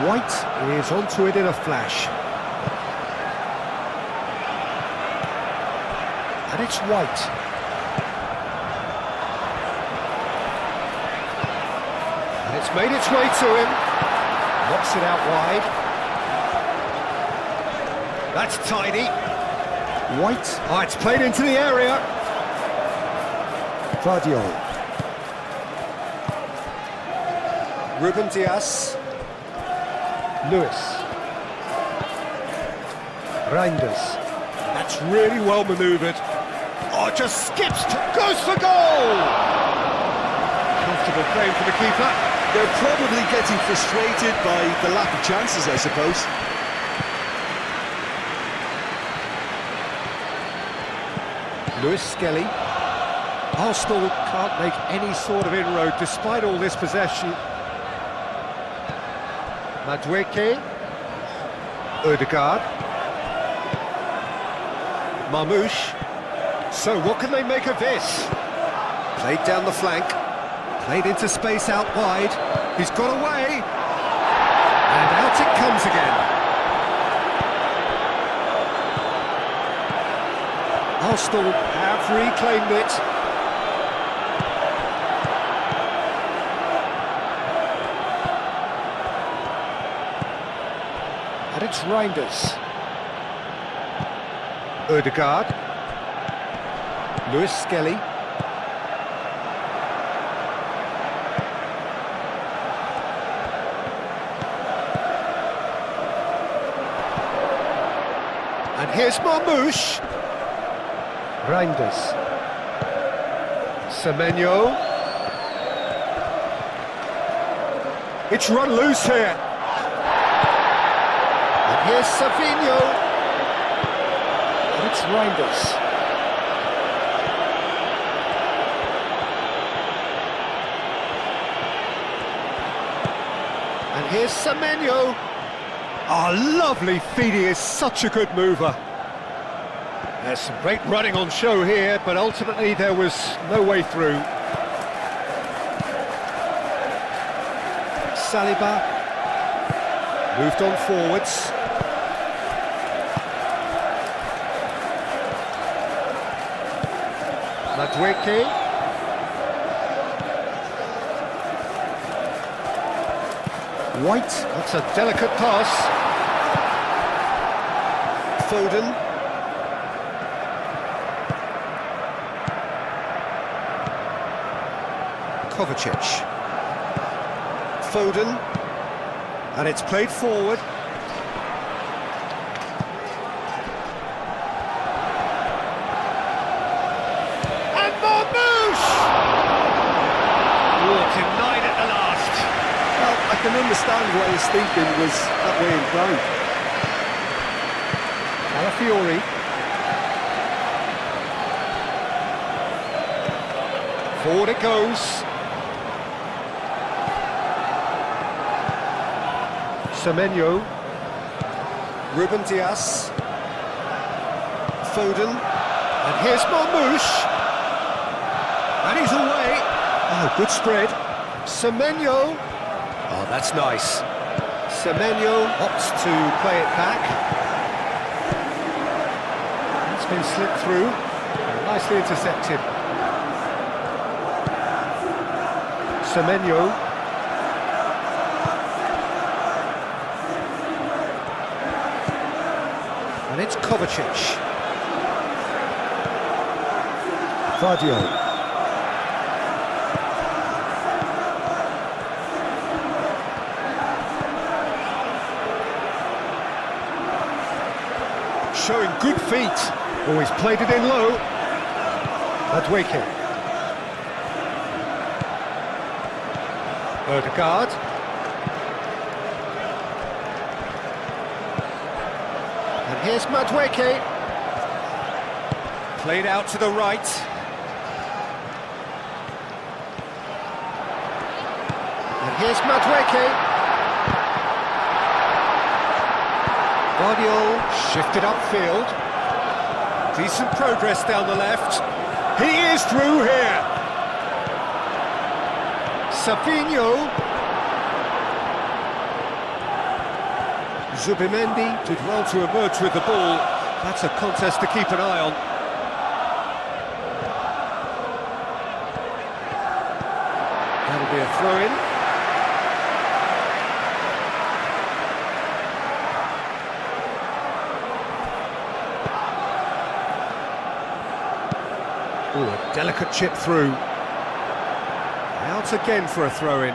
White is onto it in a flash. And it's White. And it's made its way to him. Knocks it out wide. That's tidy. White. Oh, it's played into the area. Guardiola. Ruben Dias. Lewis. Reinders. That's really well manoeuvred. Oh, just skips, goes for goal! Comfortable claim for the keeper. They're probably getting frustrated by the lack of chances, I suppose. Lewis Skelly. Arsenal can't make any sort of inroad despite all this possession. Madueke. Odegaard. Marmouche. So what can they make of this? Played down the flank. Played into space out wide. He's got away. And out it comes again. Arsenal have reclaimed it. And it's Reinders. Odegaard. Lewis Skelly. And here's Marmouche. Reinders. Semenyo. It's run loose here. And here's Savinho. And it's Reinders. And here's Semenyo. Oh, lovely feet, he is such a good mover. There's some great running on show here, but ultimately there was no way through. Saliba moved on forwards. Madueke. White. That's a delicate pass. Foden. Kovacic. Foden. And it's played forward. And Marmouche! Oh, denied at the last. Well, I can understand why his thinking was that way inclined. Alafiori. Forward it goes. Semenyo. Ruben Dias. Foden. And here's Marmouche. And he's away. Oh, good spread. Semenyo. Oh, that's nice. Semenyo opts to play it back. It's been slipped through. Nicely intercepted. Semenyo. And it's Kovacic. Guardiola. Showing good feet. Always played it in low. Madueke. Odegaard. And here's Madueke. Played out to the right. And here's Madueke. Guardiola shifted upfield. Decent progress down the left. He is through here. Savinho. Zubimendi did well to emerge with the ball. That's a contest to keep an eye on. be a throw-in. Oh, a delicate chip through. Out again for a throw-in.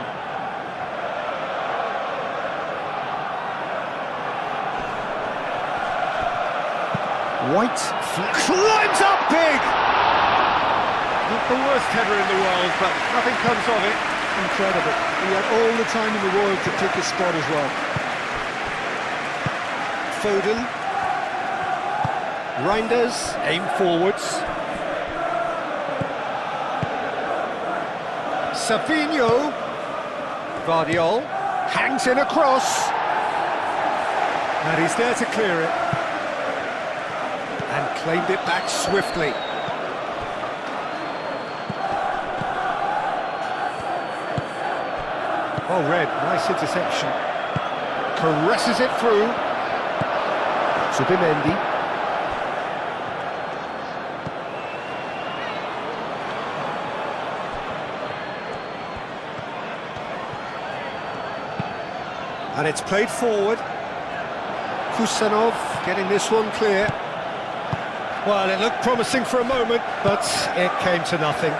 White climbs up big! Not the worst header in the world, but nothing comes of it. Incredible. He had all the time in the world to pick his spot as well. Foden. Reinders, aim forwards. Savinho. Vardiol hangs in a cross. And he's there to clear it. And claimed it back swiftly. Well read, nice interception. Caresses it through. Zubimendi. And it's played forward. Kusanov getting this one clear. Well, it looked promising for a moment, but it came to nothing.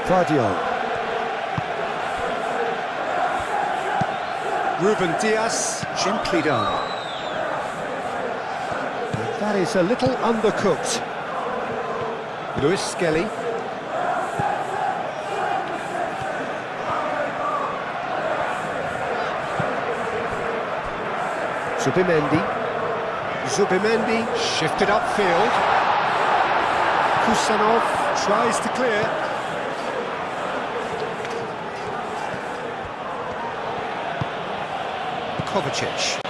Vardiol. Ruben Diaz, gently done. And that is a little undercooked. Lewis Skelly. Zubimendi shifted upfield. Kusanov tries to clear. Kovacic.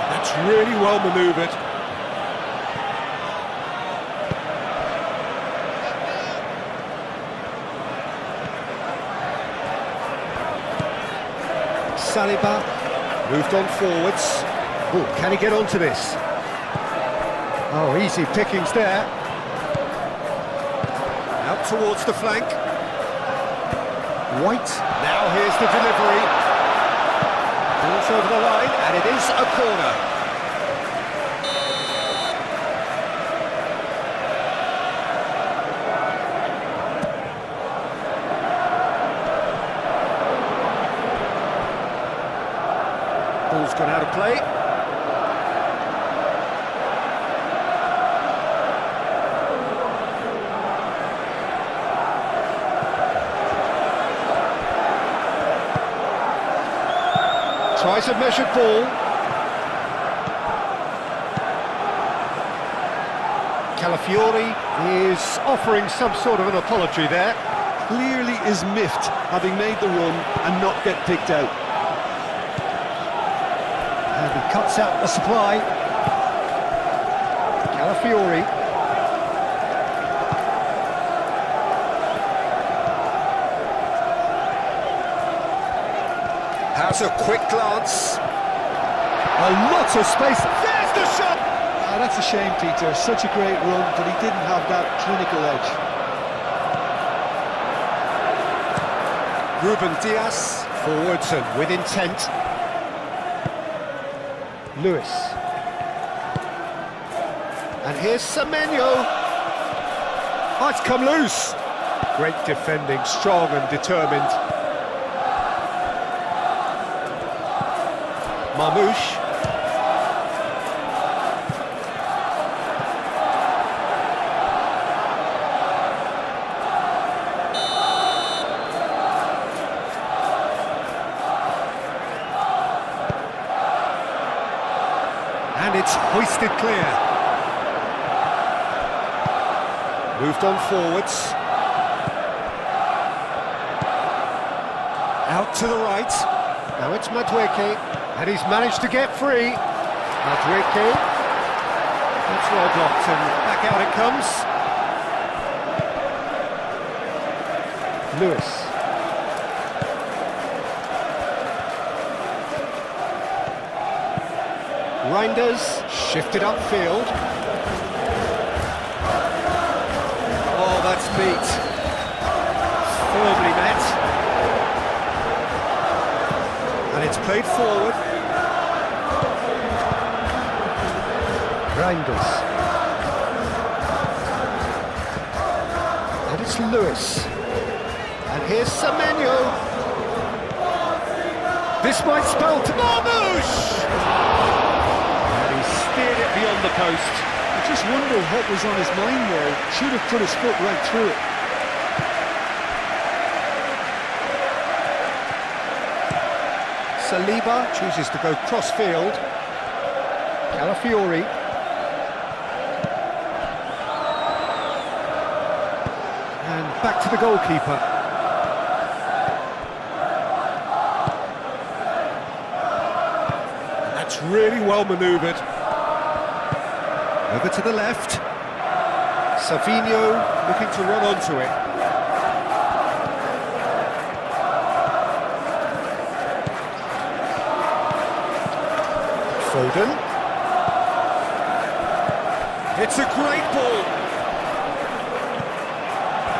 That's really well manoeuvred. Saliba moved on forwards. Oh, can he get onto this? Oh, easy pickings there. Out towards the flank. White. Now here's the delivery. Balls over the line, and it is a corner. Ball's gone out of play. Tries a measured ball. Calafiori is offering some sort of an apology there. Clearly is miffed, having made the run and not get picked out. And he cuts out the supply. Calafiori. Has a quick glance. A lot of space. There's the shot! Ah, that's a shame, Peter. Such a great run, but he didn't have that clinical edge. Ruben Diaz, forwards and with intent. Lewis. And here's Semenyo. Oh, it's come loose. Great defending, strong and determined. Marmouche. And it's hoisted clear. Moved on forwards. Out to the right. Now it's Madueke. And he's managed to get free. Madueke. That's well blocked and back out it comes. Lewis. Reinders shifted upfield. That's beat. Firmly met. And it's played forward. Reinders. And it's Lewis. And here's Semenyo. This might spell to Marmoush! And he steered it beyond the post. I just wonder what was on his mind there. Should have put his foot right through it. Saliba chooses to go cross-field. Calafiori. And back to the goalkeeper. And that's really well manoeuvred. Over to the left. Savinho looking to run onto it. Foden. It's a great ball.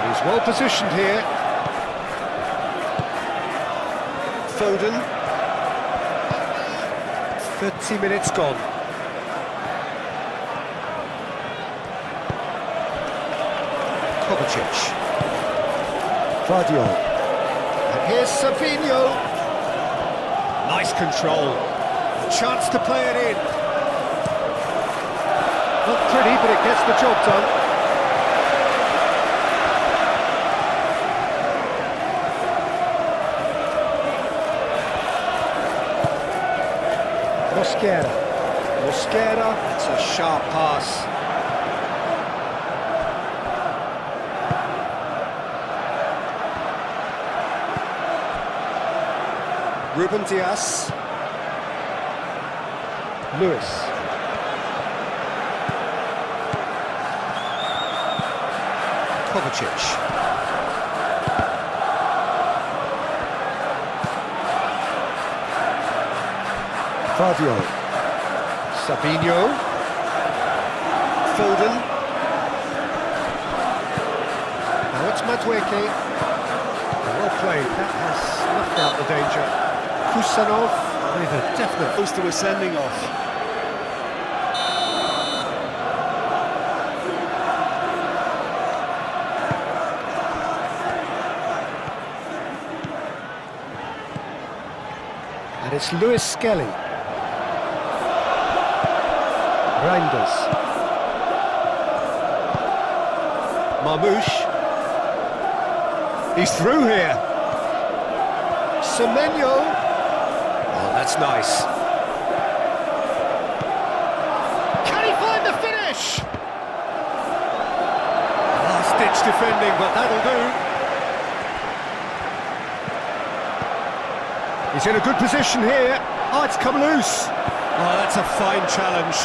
He's well positioned here. Foden. 30 minutes gone. Kovacic. Vardiol. And here's Savinho. Nice control. Chance to play it in. Not pretty, but it gets the job done. Mosquera, it's a sharp pass. Ruben Dias. Lewis. Kovacic. Vardiol. Savinho. Foden. Now it's Madueke. Well played, that has snuffed out the danger. Kusanov with a definite Close to a sending off. And it's Lewis Skelly. Reinders. Marmoush. He's through here. Semenyo. Oh, that's nice. Can he find the finish? Last-ditch defending, but that'll do. He's in a good position here. Oh, it's come loose. Oh, that's a fine challenge.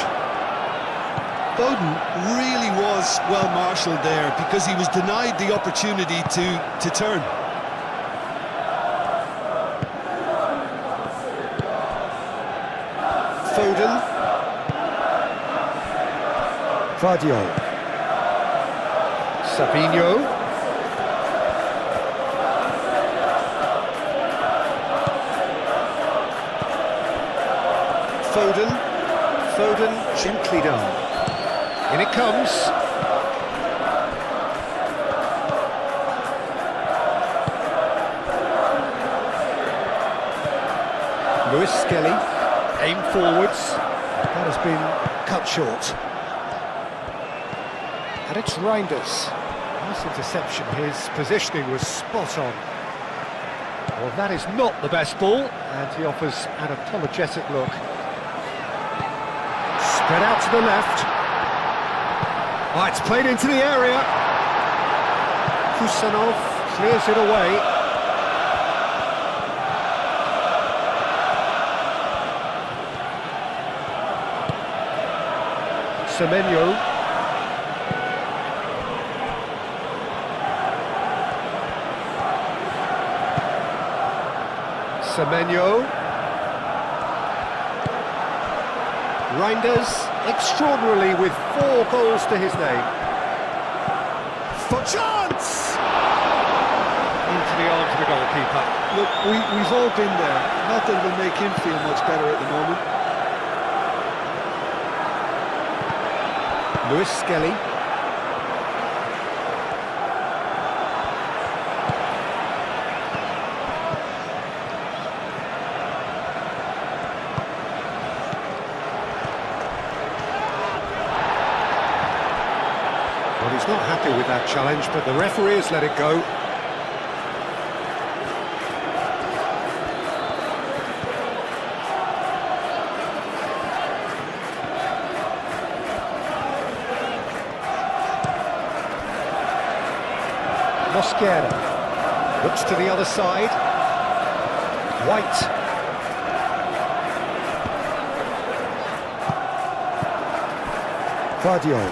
Foden really was well marshalled there because he was denied the opportunity to turn. Foden. Vardiol. Savinho. Foden gently done. In it comes. Lewis Skelly, aim forwards. That has been cut short. And it's Reinders. Nice interception, his positioning was spot on. Well, that is not the best ball, and he offers an apologetic look. Spread out to the left. Oh, it's played into the area. Kusanov clears it away. Semenyo. Semenyo. Reinders, extraordinarily with 4 goals to his name. For chance! chance. Into the arms of the goalkeeper. Look, we've all been there. Not that it'll make him feel much better at the moment. Lewis Skelly. Well, he's not happy with that challenge, but the referee has let it go. Mosquera looks to the other side. White. Vardiol.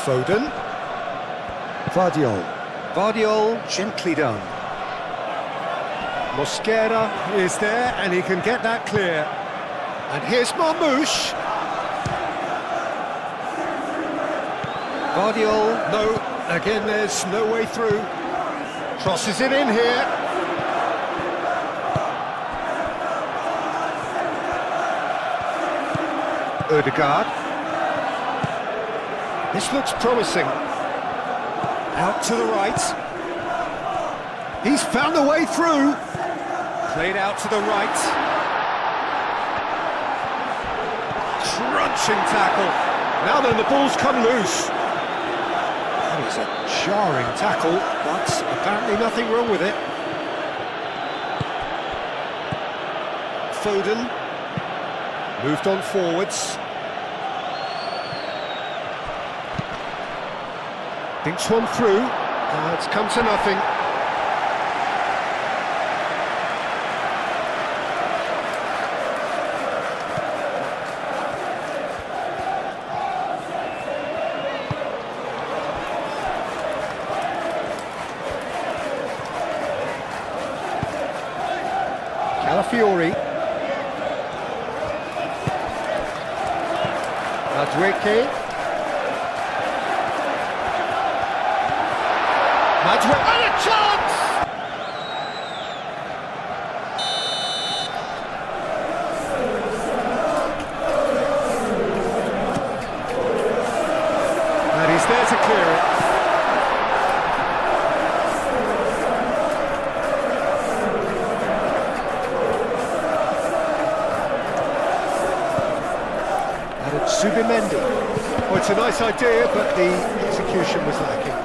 Foden. Vardiol. Vardiol, gently done. Mosquera is there, and he can get that clear. And here's Marmouche. Vardiol, no, again there's no way through. Crosses it in here. Ødegaard. This looks promising. Out to the right. He's found a way through. Played out to the right. Crunching tackle. Now then, the ball's come loose. That is a jarring tackle, but apparently nothing wrong with it. Foden moved on forwards. Thinks one through. It's come to nothing. Calafiori. Madueke. Madueke. And a chance! And he's there to clear it. Zubimendi. Well, it's a nice idea, but the execution was lacking.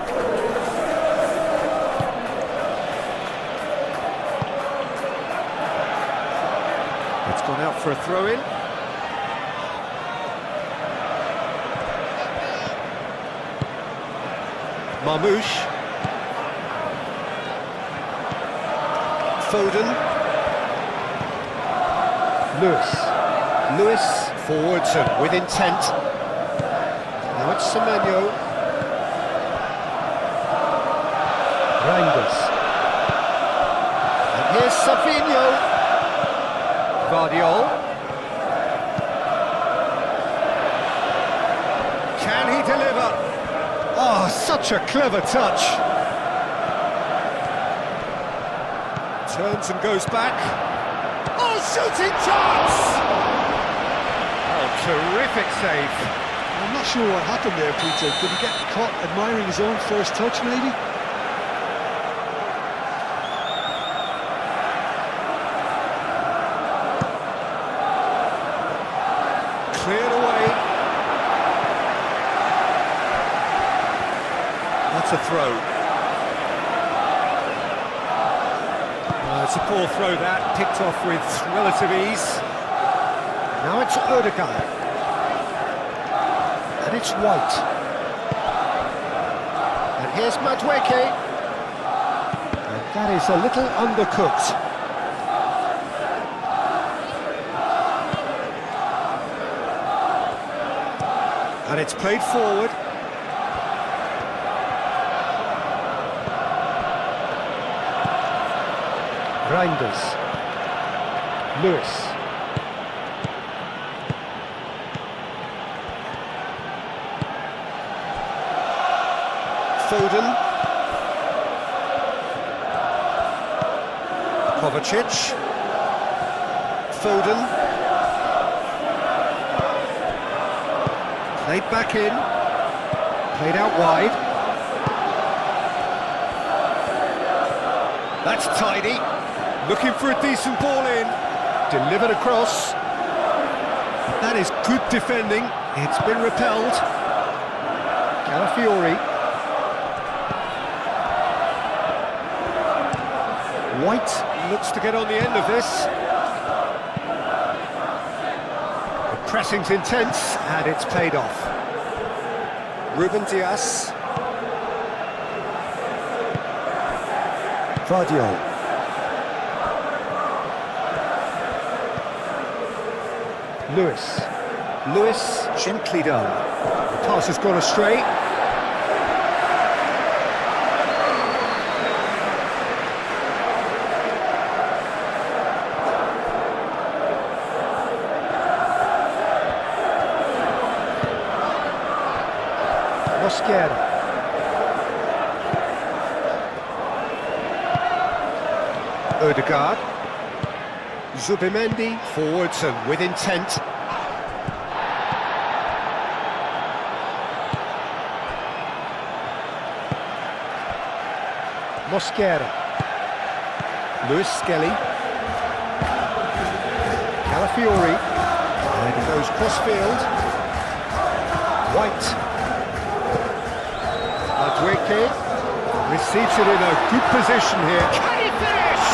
It's gone out for a throw-in. Marmouche. Foden. Lewis. Forwards and with intent. Now it's Semenyo. Reinders. And here's Savinho. Vardiol. Can he deliver? Oh, such a clever touch. Turns and goes back. Oh, shooting chance! Terrific save. I'm not sure what happened there, Peter. Did he get caught admiring his own first touch, maybe? Cleared away. That's a throw. It's a poor throw that, picked off with relative ease. Now it's Ødegaard. And it's White. And here's Madueke. And that is a little undercooked. And it's played forward. Reinders. Lewis. Foden. Kovacic. Foden. Played back in. Played out wide. That's tidy. Looking for a decent ball in. Delivered across. That is good defending. It's been repelled. Calafiori. White looks to get on the end of this. The pressing's intense and it's paid off. Ruben Dias. Vardio. Lewis, gently done. The pass has gone astray. Mosquera. Ødegaard. Zubimendi, forwards and with intent. Mosquera. Lewis Skelly. Calafiori. And he goes cross-field. White. Madueke receives it in a good position here. Can he finish?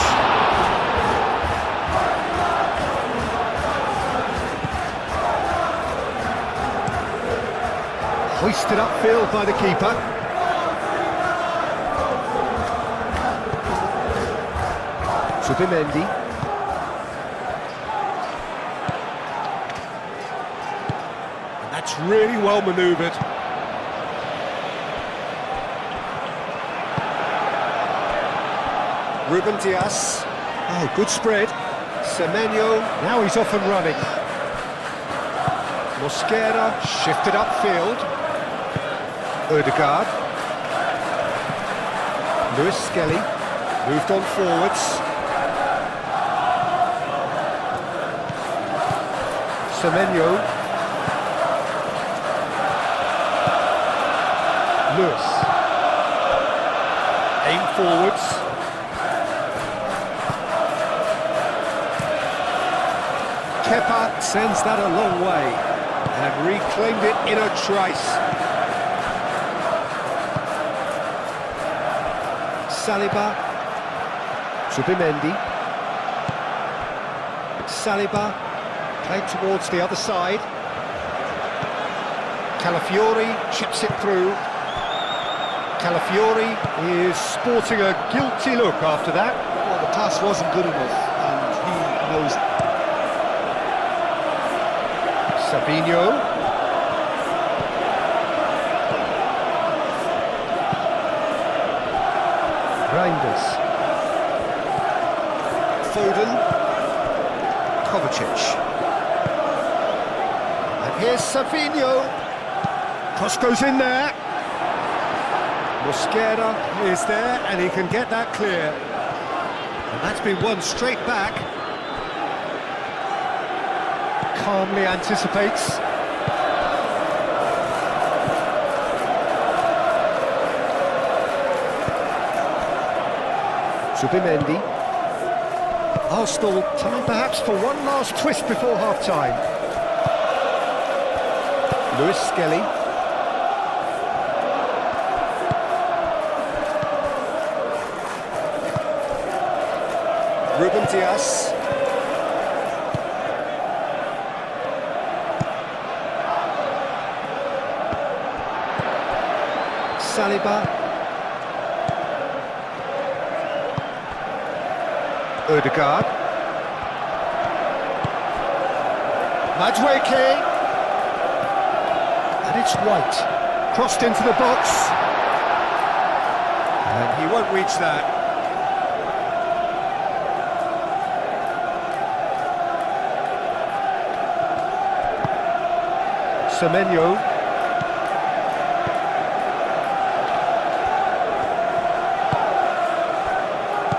Hoisted upfield by the keeper. Zubimendi. And that's really well manoeuvred. Ruben Dias. Oh, good spread. Semenyo. Now he's off and running. Mosquera shifted upfield. Ødegaard. Lewis Skelly moved on forwards. Semenyo. Lewis. Aim forwards. Kepa sends that a long way and reclaimed it in a trice. Saliba. Zubimendi. Saliba. Played towards the other side. Calafiori chips it through. Calafiori is sporting a guilty look after that. Well, the pass wasn't good enough, and he knows. Savinho. Reinders. Foden. Kovacic. And here's Savinho. Cross goes in there. Mosquera is there and he can get that clear. And that's been won straight back. Calmly anticipates. Zubimendi. Arsenal time perhaps for one last twist before half-time. Lewis Skelly. Ruben Dias. Saliba. Ødegaard. Madueke. And it's White. Crossed into the box. And he won't reach that. Semenyo.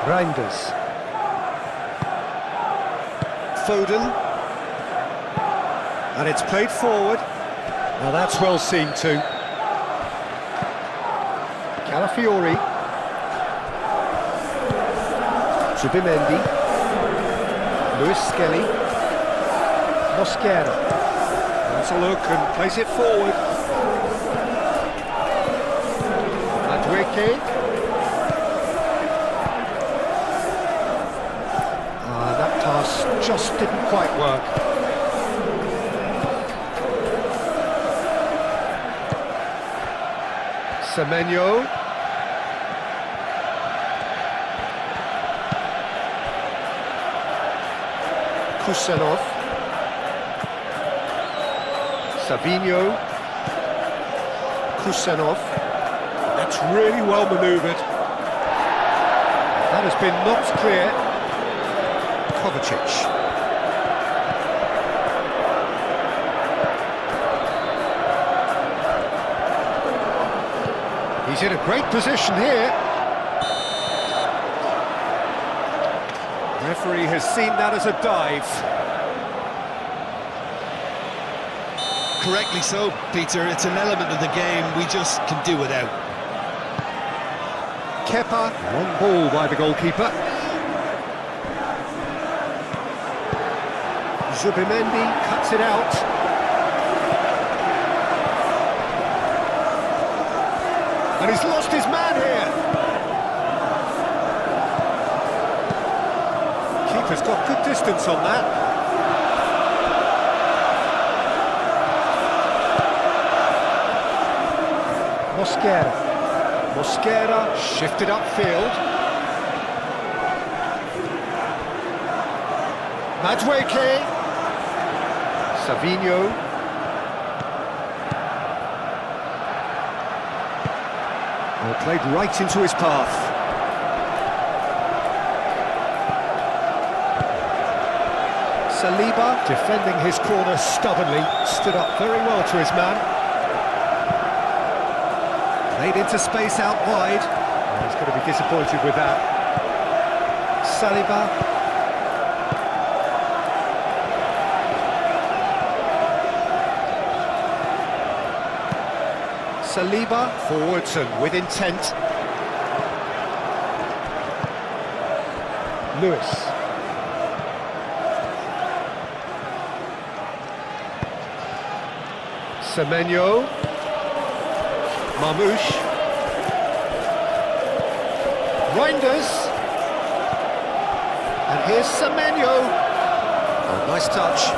Reinders. Foden. And it's played forward. Now that's well seen too. Calafiori. Zubimendi. Lewis Skelly. Mosquera. That's a look and plays it forward. Madueke. That pass just didn't quite work. Semenyo. Kusanov. Savinho. Kusanov. That's really well manoeuvred. That has been knocked clear. Kovacic. He's in a great position here. Referee has seen that as a dive. Correctly so, Peter. It's an element of the game we just can do without. Kepa, long ball by the goalkeeper. Zubimendi cuts it out. And he's lost his man here. Keeper's got good distance on that. Mosquera shifted upfield. Madueke. Savinho. Well, played right into his path. Saliba defending his corner stubbornly, stood up very well to his man. Played into space out wide. Oh, he's going to be disappointed with that. Saliba. Saliba forwards and with intent. Lewis. Semenyo. Marmoush. Reinders. And here's Semenyo. Oh, nice touch.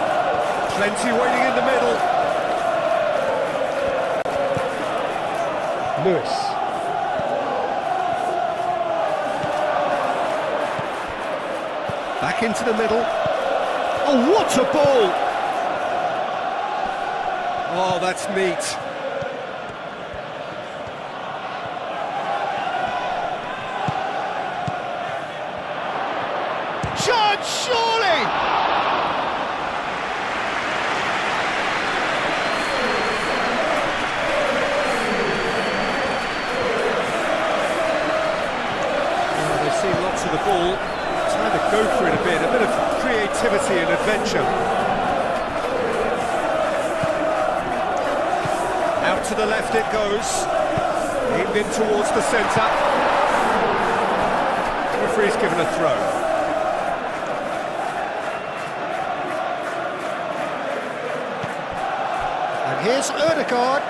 Plenty waiting in the middle. Lewis. Back into the middle. Oh, what a ball! Oh, that's neat. Chance, surely! They've seen lots of the ball. Trying to go for it a bit of creativity and adventure. Out to the left it goes. Aimed in towards the centre. Referee's given a throw. And here's Ødegaard.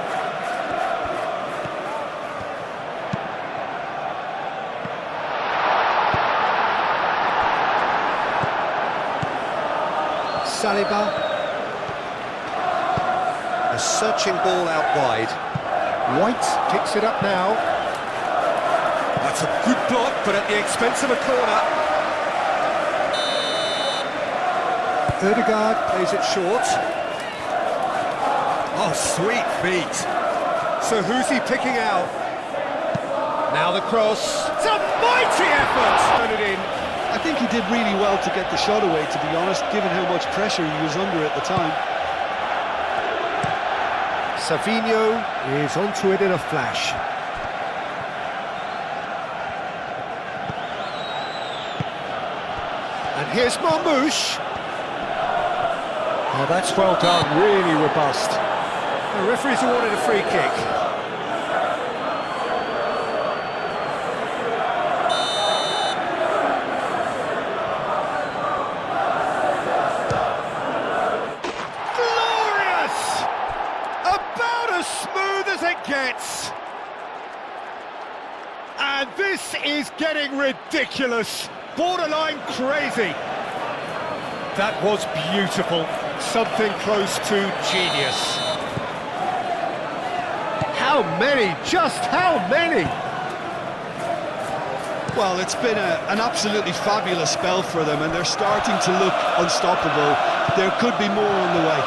Saliba. A searching ball out wide. White picks it up now. That's a good block, but at the expense of a corner. Ødegaard Plays it short. Oh, sweet feet. So who's he picking out? Now the cross. It's a mighty effort! Turn it in. I think he did really well to get the shot away, to be honest, given how much pressure he was under at the time. Savinho is onto it in a flash. here's Marmouche. Oh, that's well done, really robust. The referee's awarded a free kick. Glorious! About as smooth as it gets. And this is getting ridiculous. Borderline crazy. That was beautiful. Something close to genius. How many? Just how many? Well, it's been an absolutely fabulous spell for them, and they're starting to look unstoppable. There could be more on the way.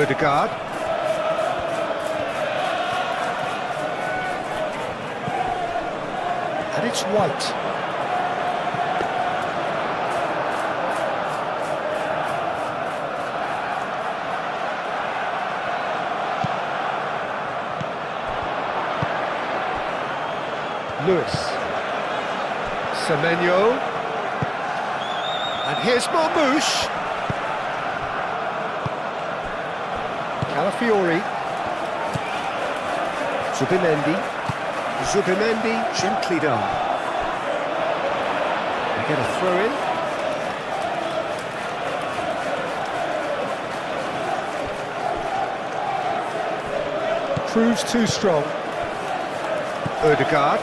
Ødegaard. And it's White. Lewis. Semenyo. And here's Marmouche. Calafiori. Zubimendi gently done. They get a throw in. Proves too strong. Ødegaard.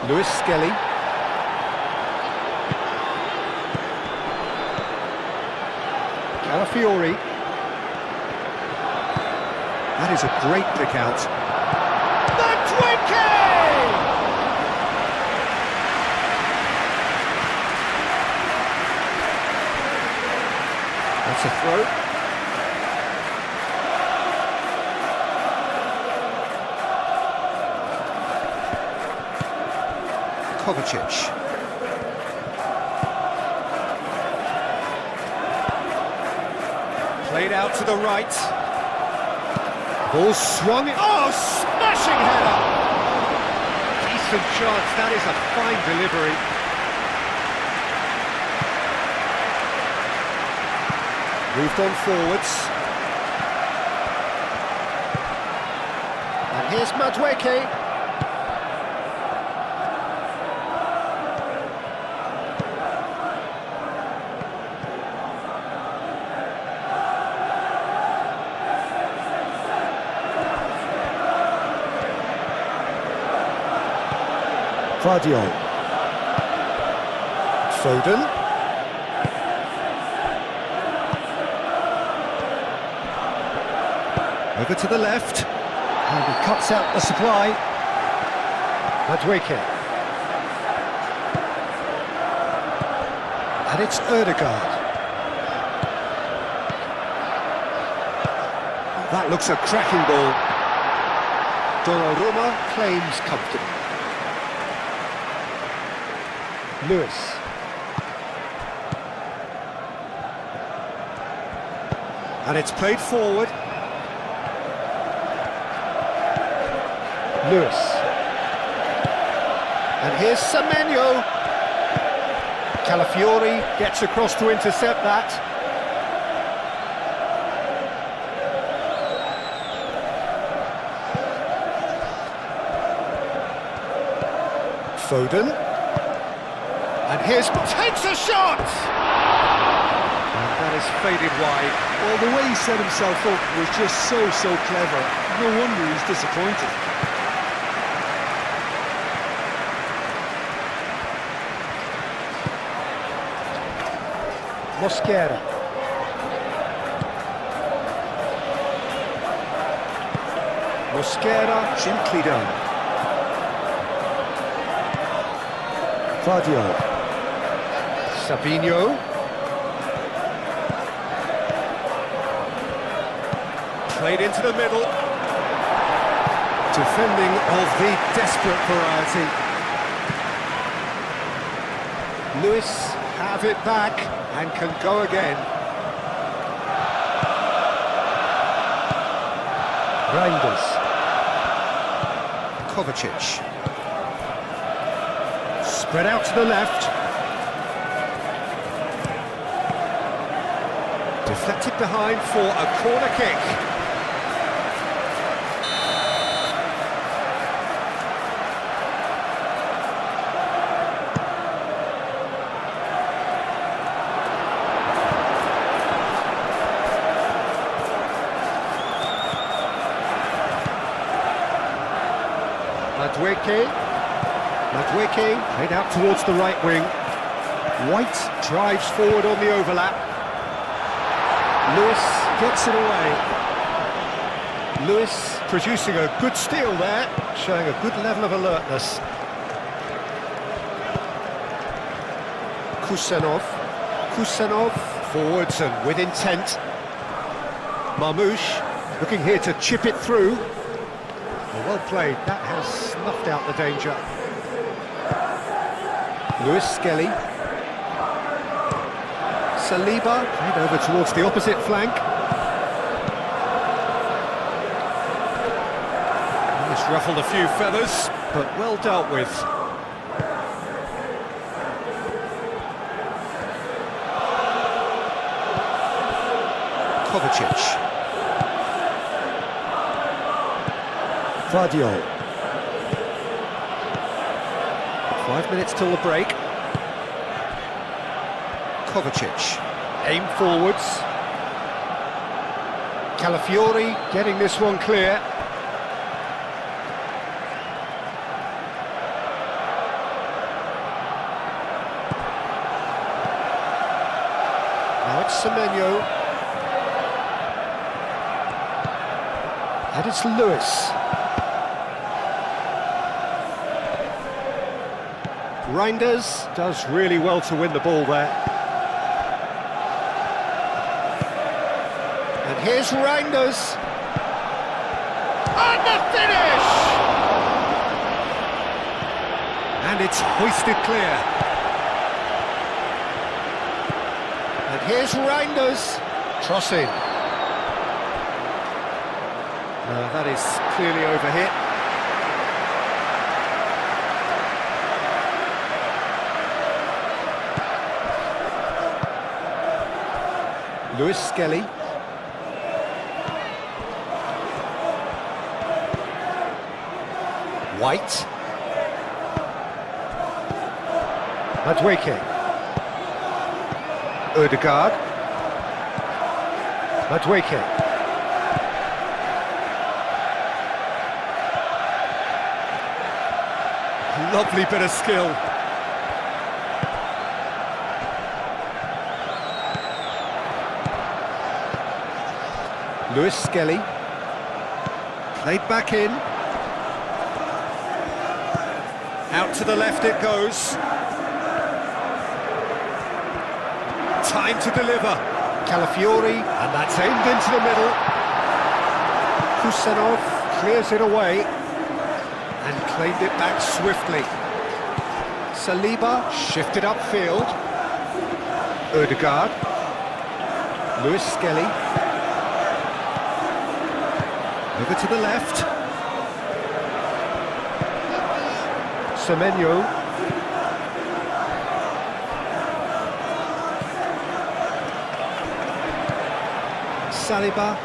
Lewis Skelly. Calafiori. That is a great pick out. The Twinkie! That's a throw. Kovacic. Played out to the right. Ball swung. Oh, smashing header! Decent chance. That is a fine delivery. Moved on forwards. And here's Madueke. Vardiol. Foden. Over to the left. And he cuts out the supply. Madueke. And it's Ødegaard. That looks a cracking ball. Donnarumma claims comfortably. Lewis. And it's played forward. Lewis. And here's Semenyo. Calafiori gets across to intercept that. Foden. And here's... takes a shot! And that is faded wide. Well, the way he set himself up was just so clever. No wonder he's disappointed. Mosquera. Mosquera, gently done. Vardiol. Sabinho. Played into the middle. Defending of the desperate variety. Lewis have it back and can go again. Reinders. Kovacic. Spread out to the left. Deflected behind for a corner kick. Madueke played out towards the right wing. White drives forward on the overlap. Lewis gets it away. Lewis producing a good steal there, showing a good level of alertness. Kusenov forwards and with intent. Marmouche looking here to chip it through. Well played, that has snuffed out the danger. Lewis Skelly. Saliba played over towards the opposite flank. This ruffled a few feathers, but well dealt with. Kovacic. Vardiol. 5 minutes till the break. Kovacic. Aim forwards. Calafiori getting this one clear. Now it's Semenyo. And it's Lewis. Reinders does really well to win the ball there. And here's Reinders. And the finish! And it's hoisted clear. And here's Reinders. Crossing. No, that is clearly overhit. Lewis Skelly. White. Madueke. Ødegaard. Madueke. Lovely bit of skill. Lewis Skelly. Played back in. Out to the left it goes. Time to deliver. Calafiori, and that's aimed into the middle. Kusenov clears it away and claimed it back swiftly. Saliba shifted upfield. Ødegaard. Lewis Skelly. Over to the left. Semenyo. Saliba.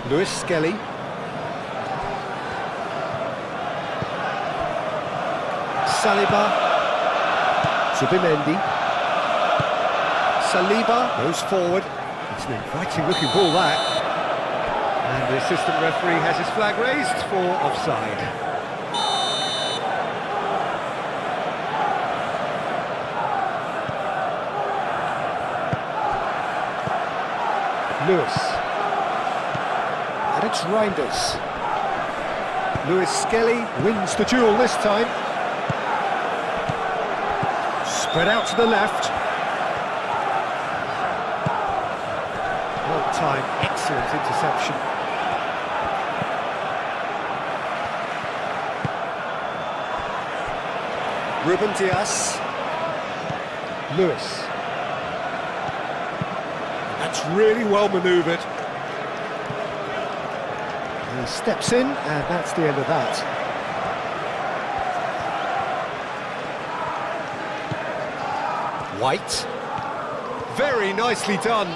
Lewis Skelly. Saliba. Zubimendi. Saliba goes forward. It's an inviting looking ball that. And the assistant referee has his flag raised for offside. Lewis. And it's Reinders. Lewis Skelly wins the duel this time. Spread out to the left. Well timed, excellent interception. Ruben Dias. Lewis. That's really well manoeuvred. steps in, and that's the end of that. White. Very nicely done.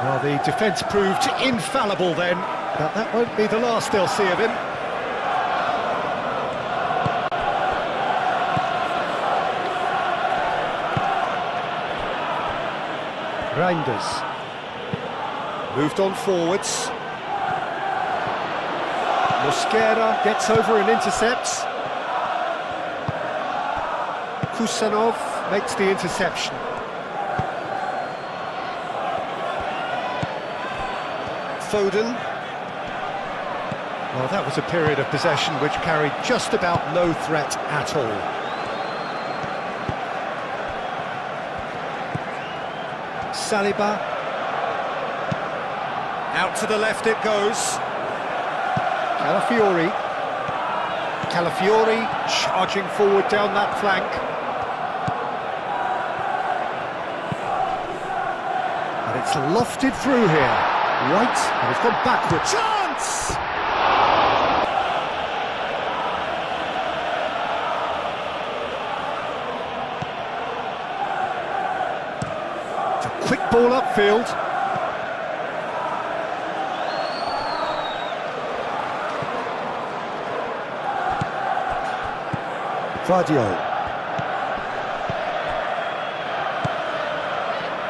Well, the defence proved infallible then, but that won't be the last they'll see of him. Reinders. Moved on forwards. Mosquera gets over and intercepts. Kusanov makes the interception. Foden. Well, that was a period of possession which carried just about no threat at all. Saliba. Out to the left it goes. Calafiori. Calafiori charging forward down that flank. And it's lofted through here. White, and it's gone backwards. Chance! It's a quick ball upfield. Vardio.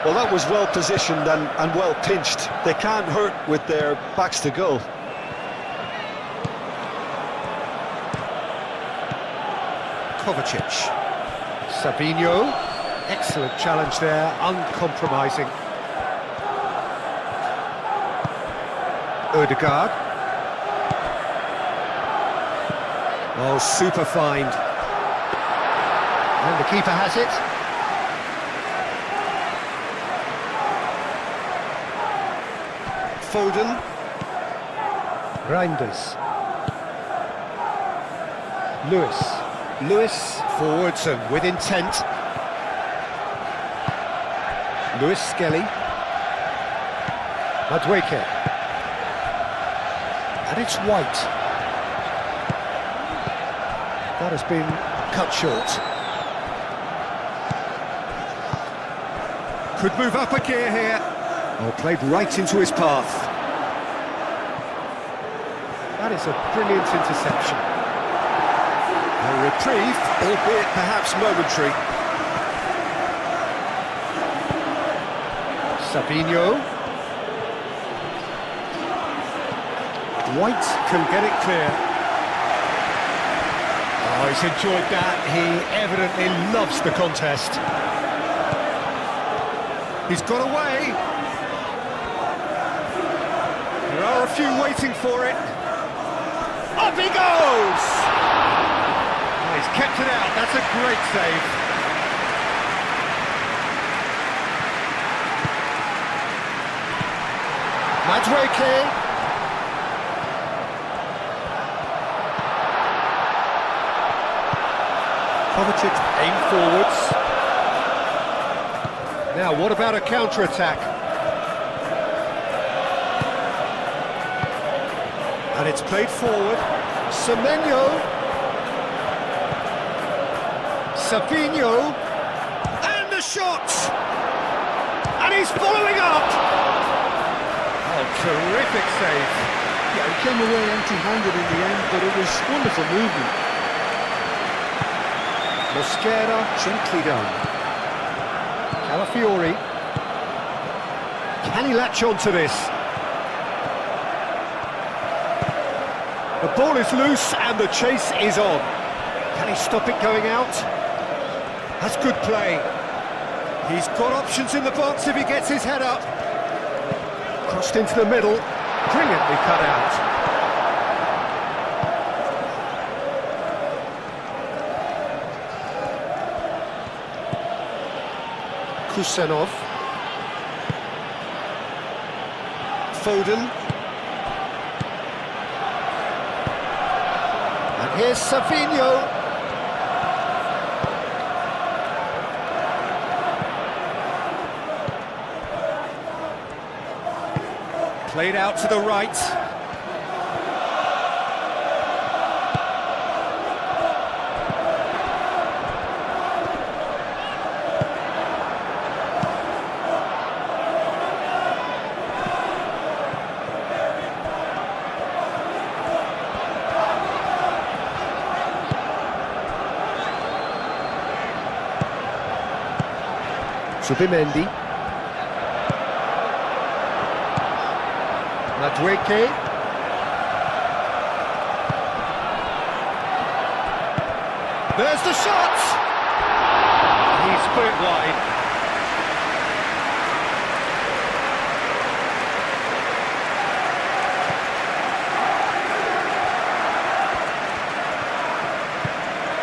Well, that was well positioned and well pinched. They can't hurt with their backs to goal. Kovacic. Savinho. Excellent challenge there, uncompromising. Ødegaard. Oh, super find. And the keeper has it. Foden. Reinders. Lewis forwards and with intent. Lewis Skelly. Madueke. And it's White. That has been cut short. Could move up a gear here. Oh, played right into his path. That is a brilliant interception. A reprieve, albeit perhaps momentary. Savinho. White can get it clear. Oh, he's enjoyed that. He evidently loves the contest. He's got away. There are a few waiting for it. Up he goes! Oh, he's kept it out. That's a great save. Madueke. Kovacic aim forwards. Now, what about a counter-attack? And it's played forward. Semenyo. Savinho. And the shot! And he's following up! Oh, terrific save. Yeah, he came away empty-handed in the end, but it was wonderful movement. Mosquera, gently done. Calafiori. Can he latch on to this? The ball is loose and the chase is on. Can he stop it going out? That's good play. He's got options in the box if he gets his head up. Crossed into the middle, brilliantly cut out. Kusanov. Foden. And here's Savinho. Played out to the right. Subimendi. Madueke. There's the shot! He's put it wide.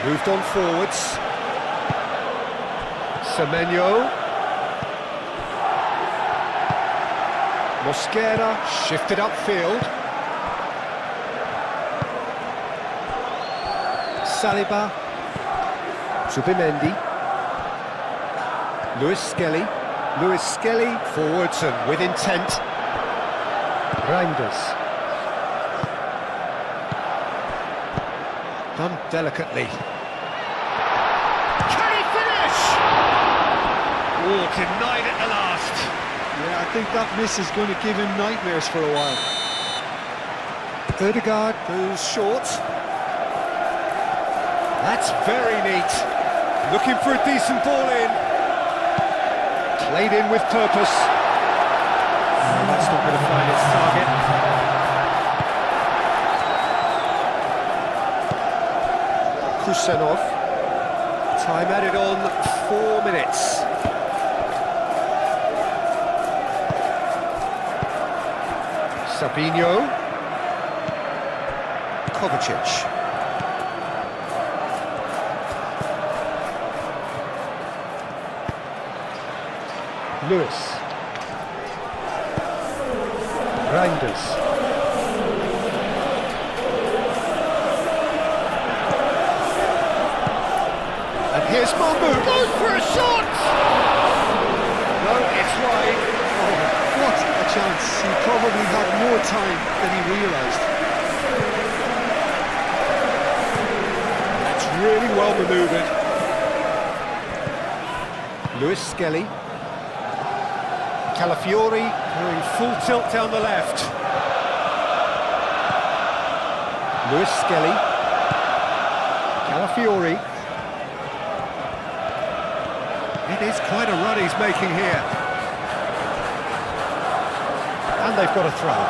Moved on forwards. Semenyo. Mosquera shifted upfield. Saliba. Subimendi. Lewis Skelly. Lewis Skelly forwards and with intent. Reinders. Done delicately. Can he finish? Oh, denied at the last. Yeah, I think that miss is going to give him nightmares for a while. Ødegaard goes short. That's very neat. Looking for a decent ball in. Played in with purpose. Oh, that's not going to find its target. Kusanov. Time added on 4 minutes. Sabinho. Kovacic. Lewis. Reinders. And here's Mahmoud. Goes for a shot! No, it's wide. What a chance. He probably had more time than he realised. That's really well manoeuvred. Lewis Skelly. Calafiori going full tilt down the left. Lewis Skelly. Calafiori. It is quite a run he's making here. And they've got a throw.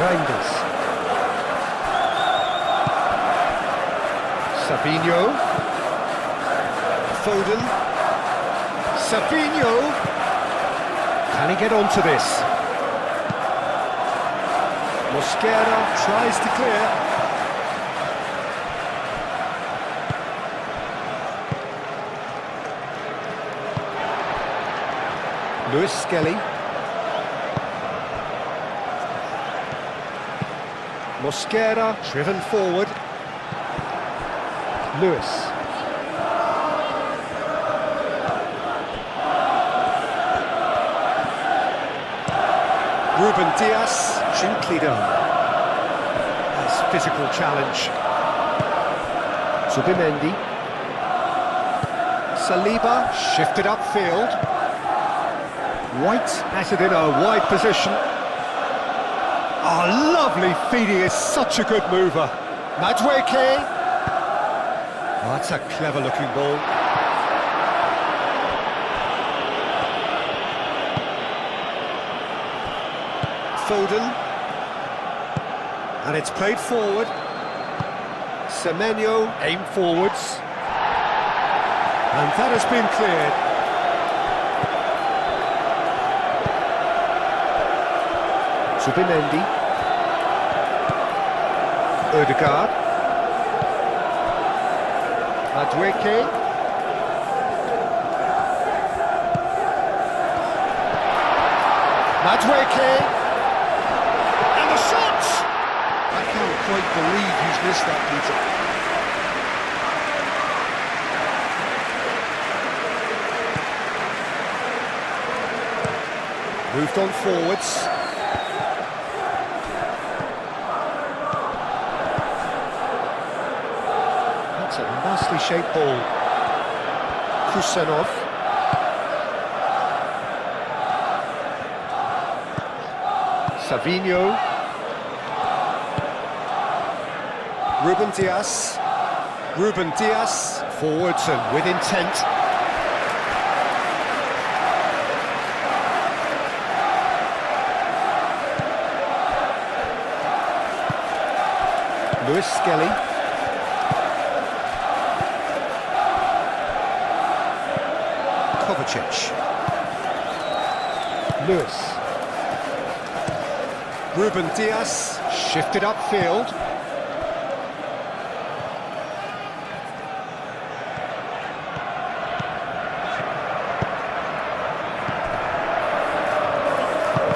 Reinders. Sabinho. Foden. Sabinho. Can he get onto this? Mosquera tries to clear. Lewis Skelly. Mosquera driven forward. Lewis. Ruben Diaz, gently done. Nice physical challenge. Subimendi. Saliba shifted upfield. White has it in a wide position. Oh, lovely feed, he is such a good mover. Madueke. Oh, that's a clever looking ball. Foden. And it's played forward. Semenyo aimed forwards. And that has been cleared. Subimendi. Ødegaard. Madueke. Madueke. the shot! I can't quite believe he's missed that, Peter. Moved on forwards. That's a nicely shaped ball. Kusanov. Savinho. Ruben Dias. Ruben Dias. Forwards and with intent. Lewis Skelly. Kovacic. Lewis. Ruben Dias shifted upfield.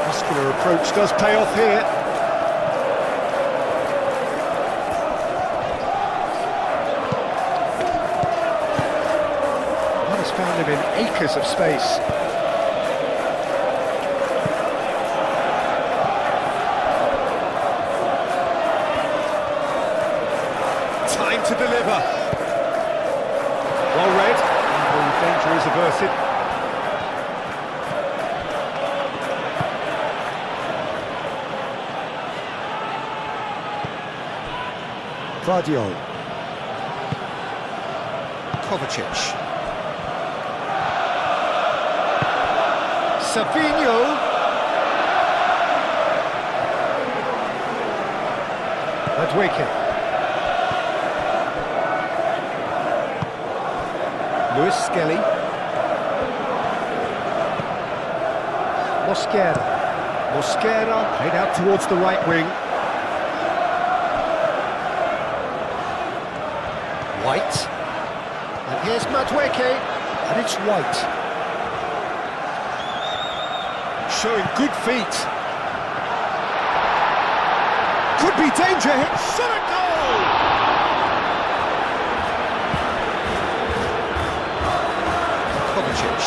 Muscular approach does pay off here. That has found him in acres of space. Time to deliver. Well read, and the danger is averted. Vardiol. Kovacic. Savinho. Madueke. Lewis Skelly. Mosquera. Mosquera played out towards the right wing. White. And here's Madueke. And it's White. Showing good feet. Could be danger here. Shot a goal! Kovacic.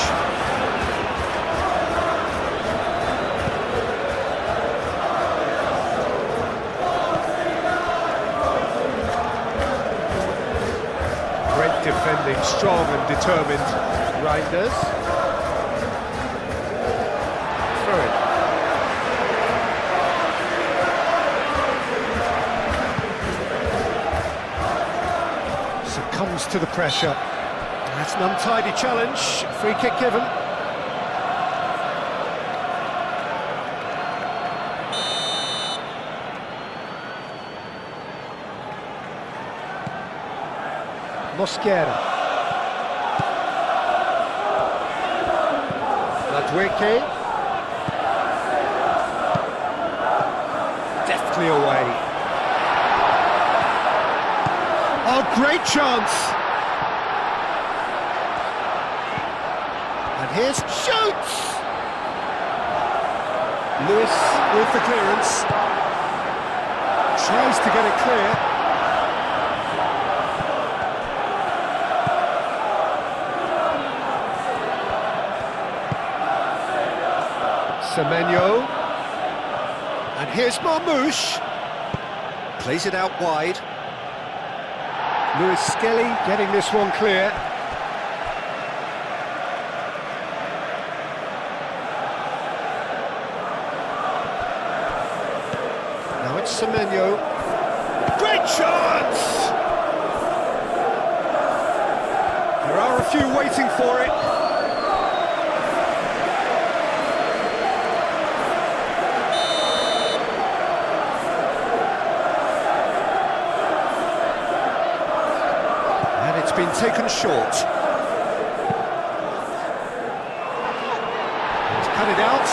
Great defending, strong and determined. Reinders. Throw it. Succumbs to the pressure. That's an untidy challenge. Free kick given. Mosquera. Madueke. Deftly away. Oh, great chance! And here's shoots! Lewis with the clearance. Tries to get it clear. Semenyo. And here's Marmouche. Plays it out wide. Lewis Skelly getting this one clear. Now it's Semenyo. Great chance! There are a few waiting for it. Been taken short. He's cut it out.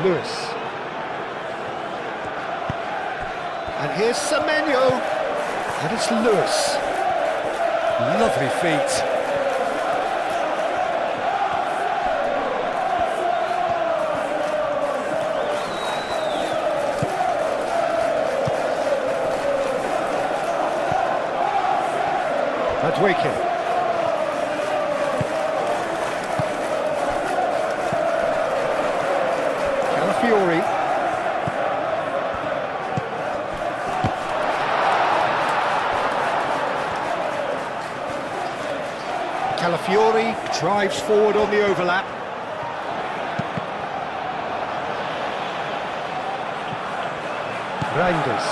Lewis. And here's Semenyo. And it's Lewis. Lovely feet. Adweke. Calafiori. Calafiori drives forward on the overlap. Reinders.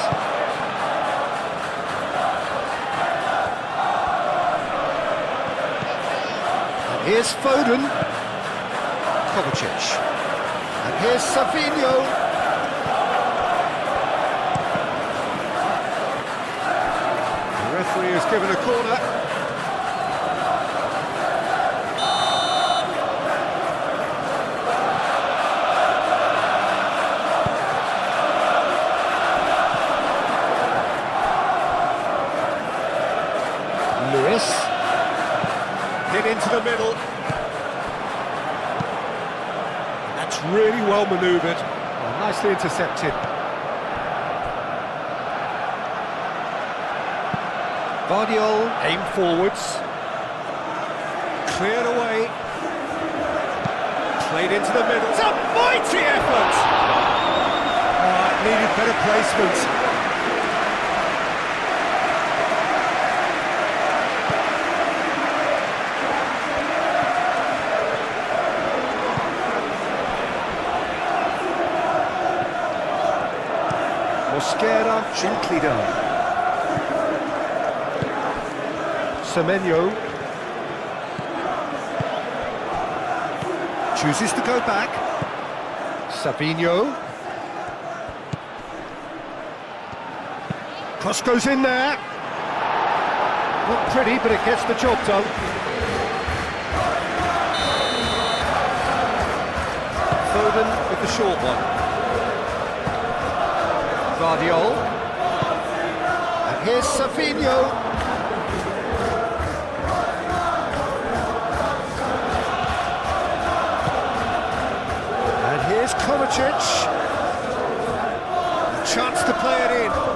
And here's Foden. Kovacic. And here's Savinho. The referee has given a corner. Lewis. Hit into the middle. That's really well manoeuvred. Well, nicely intercepted. Vardiol aimed forwards. Cleared away. Played into the middle. It's a mighty effort! It needed better placement. Mosquera, gently done. Semenyo chooses to go back. Savinho. Cross goes in there. Not pretty, but it gets the job done. Foden with the short one. Vardiol. And here's Savinho. And here's Kovacic. A chance to play it in.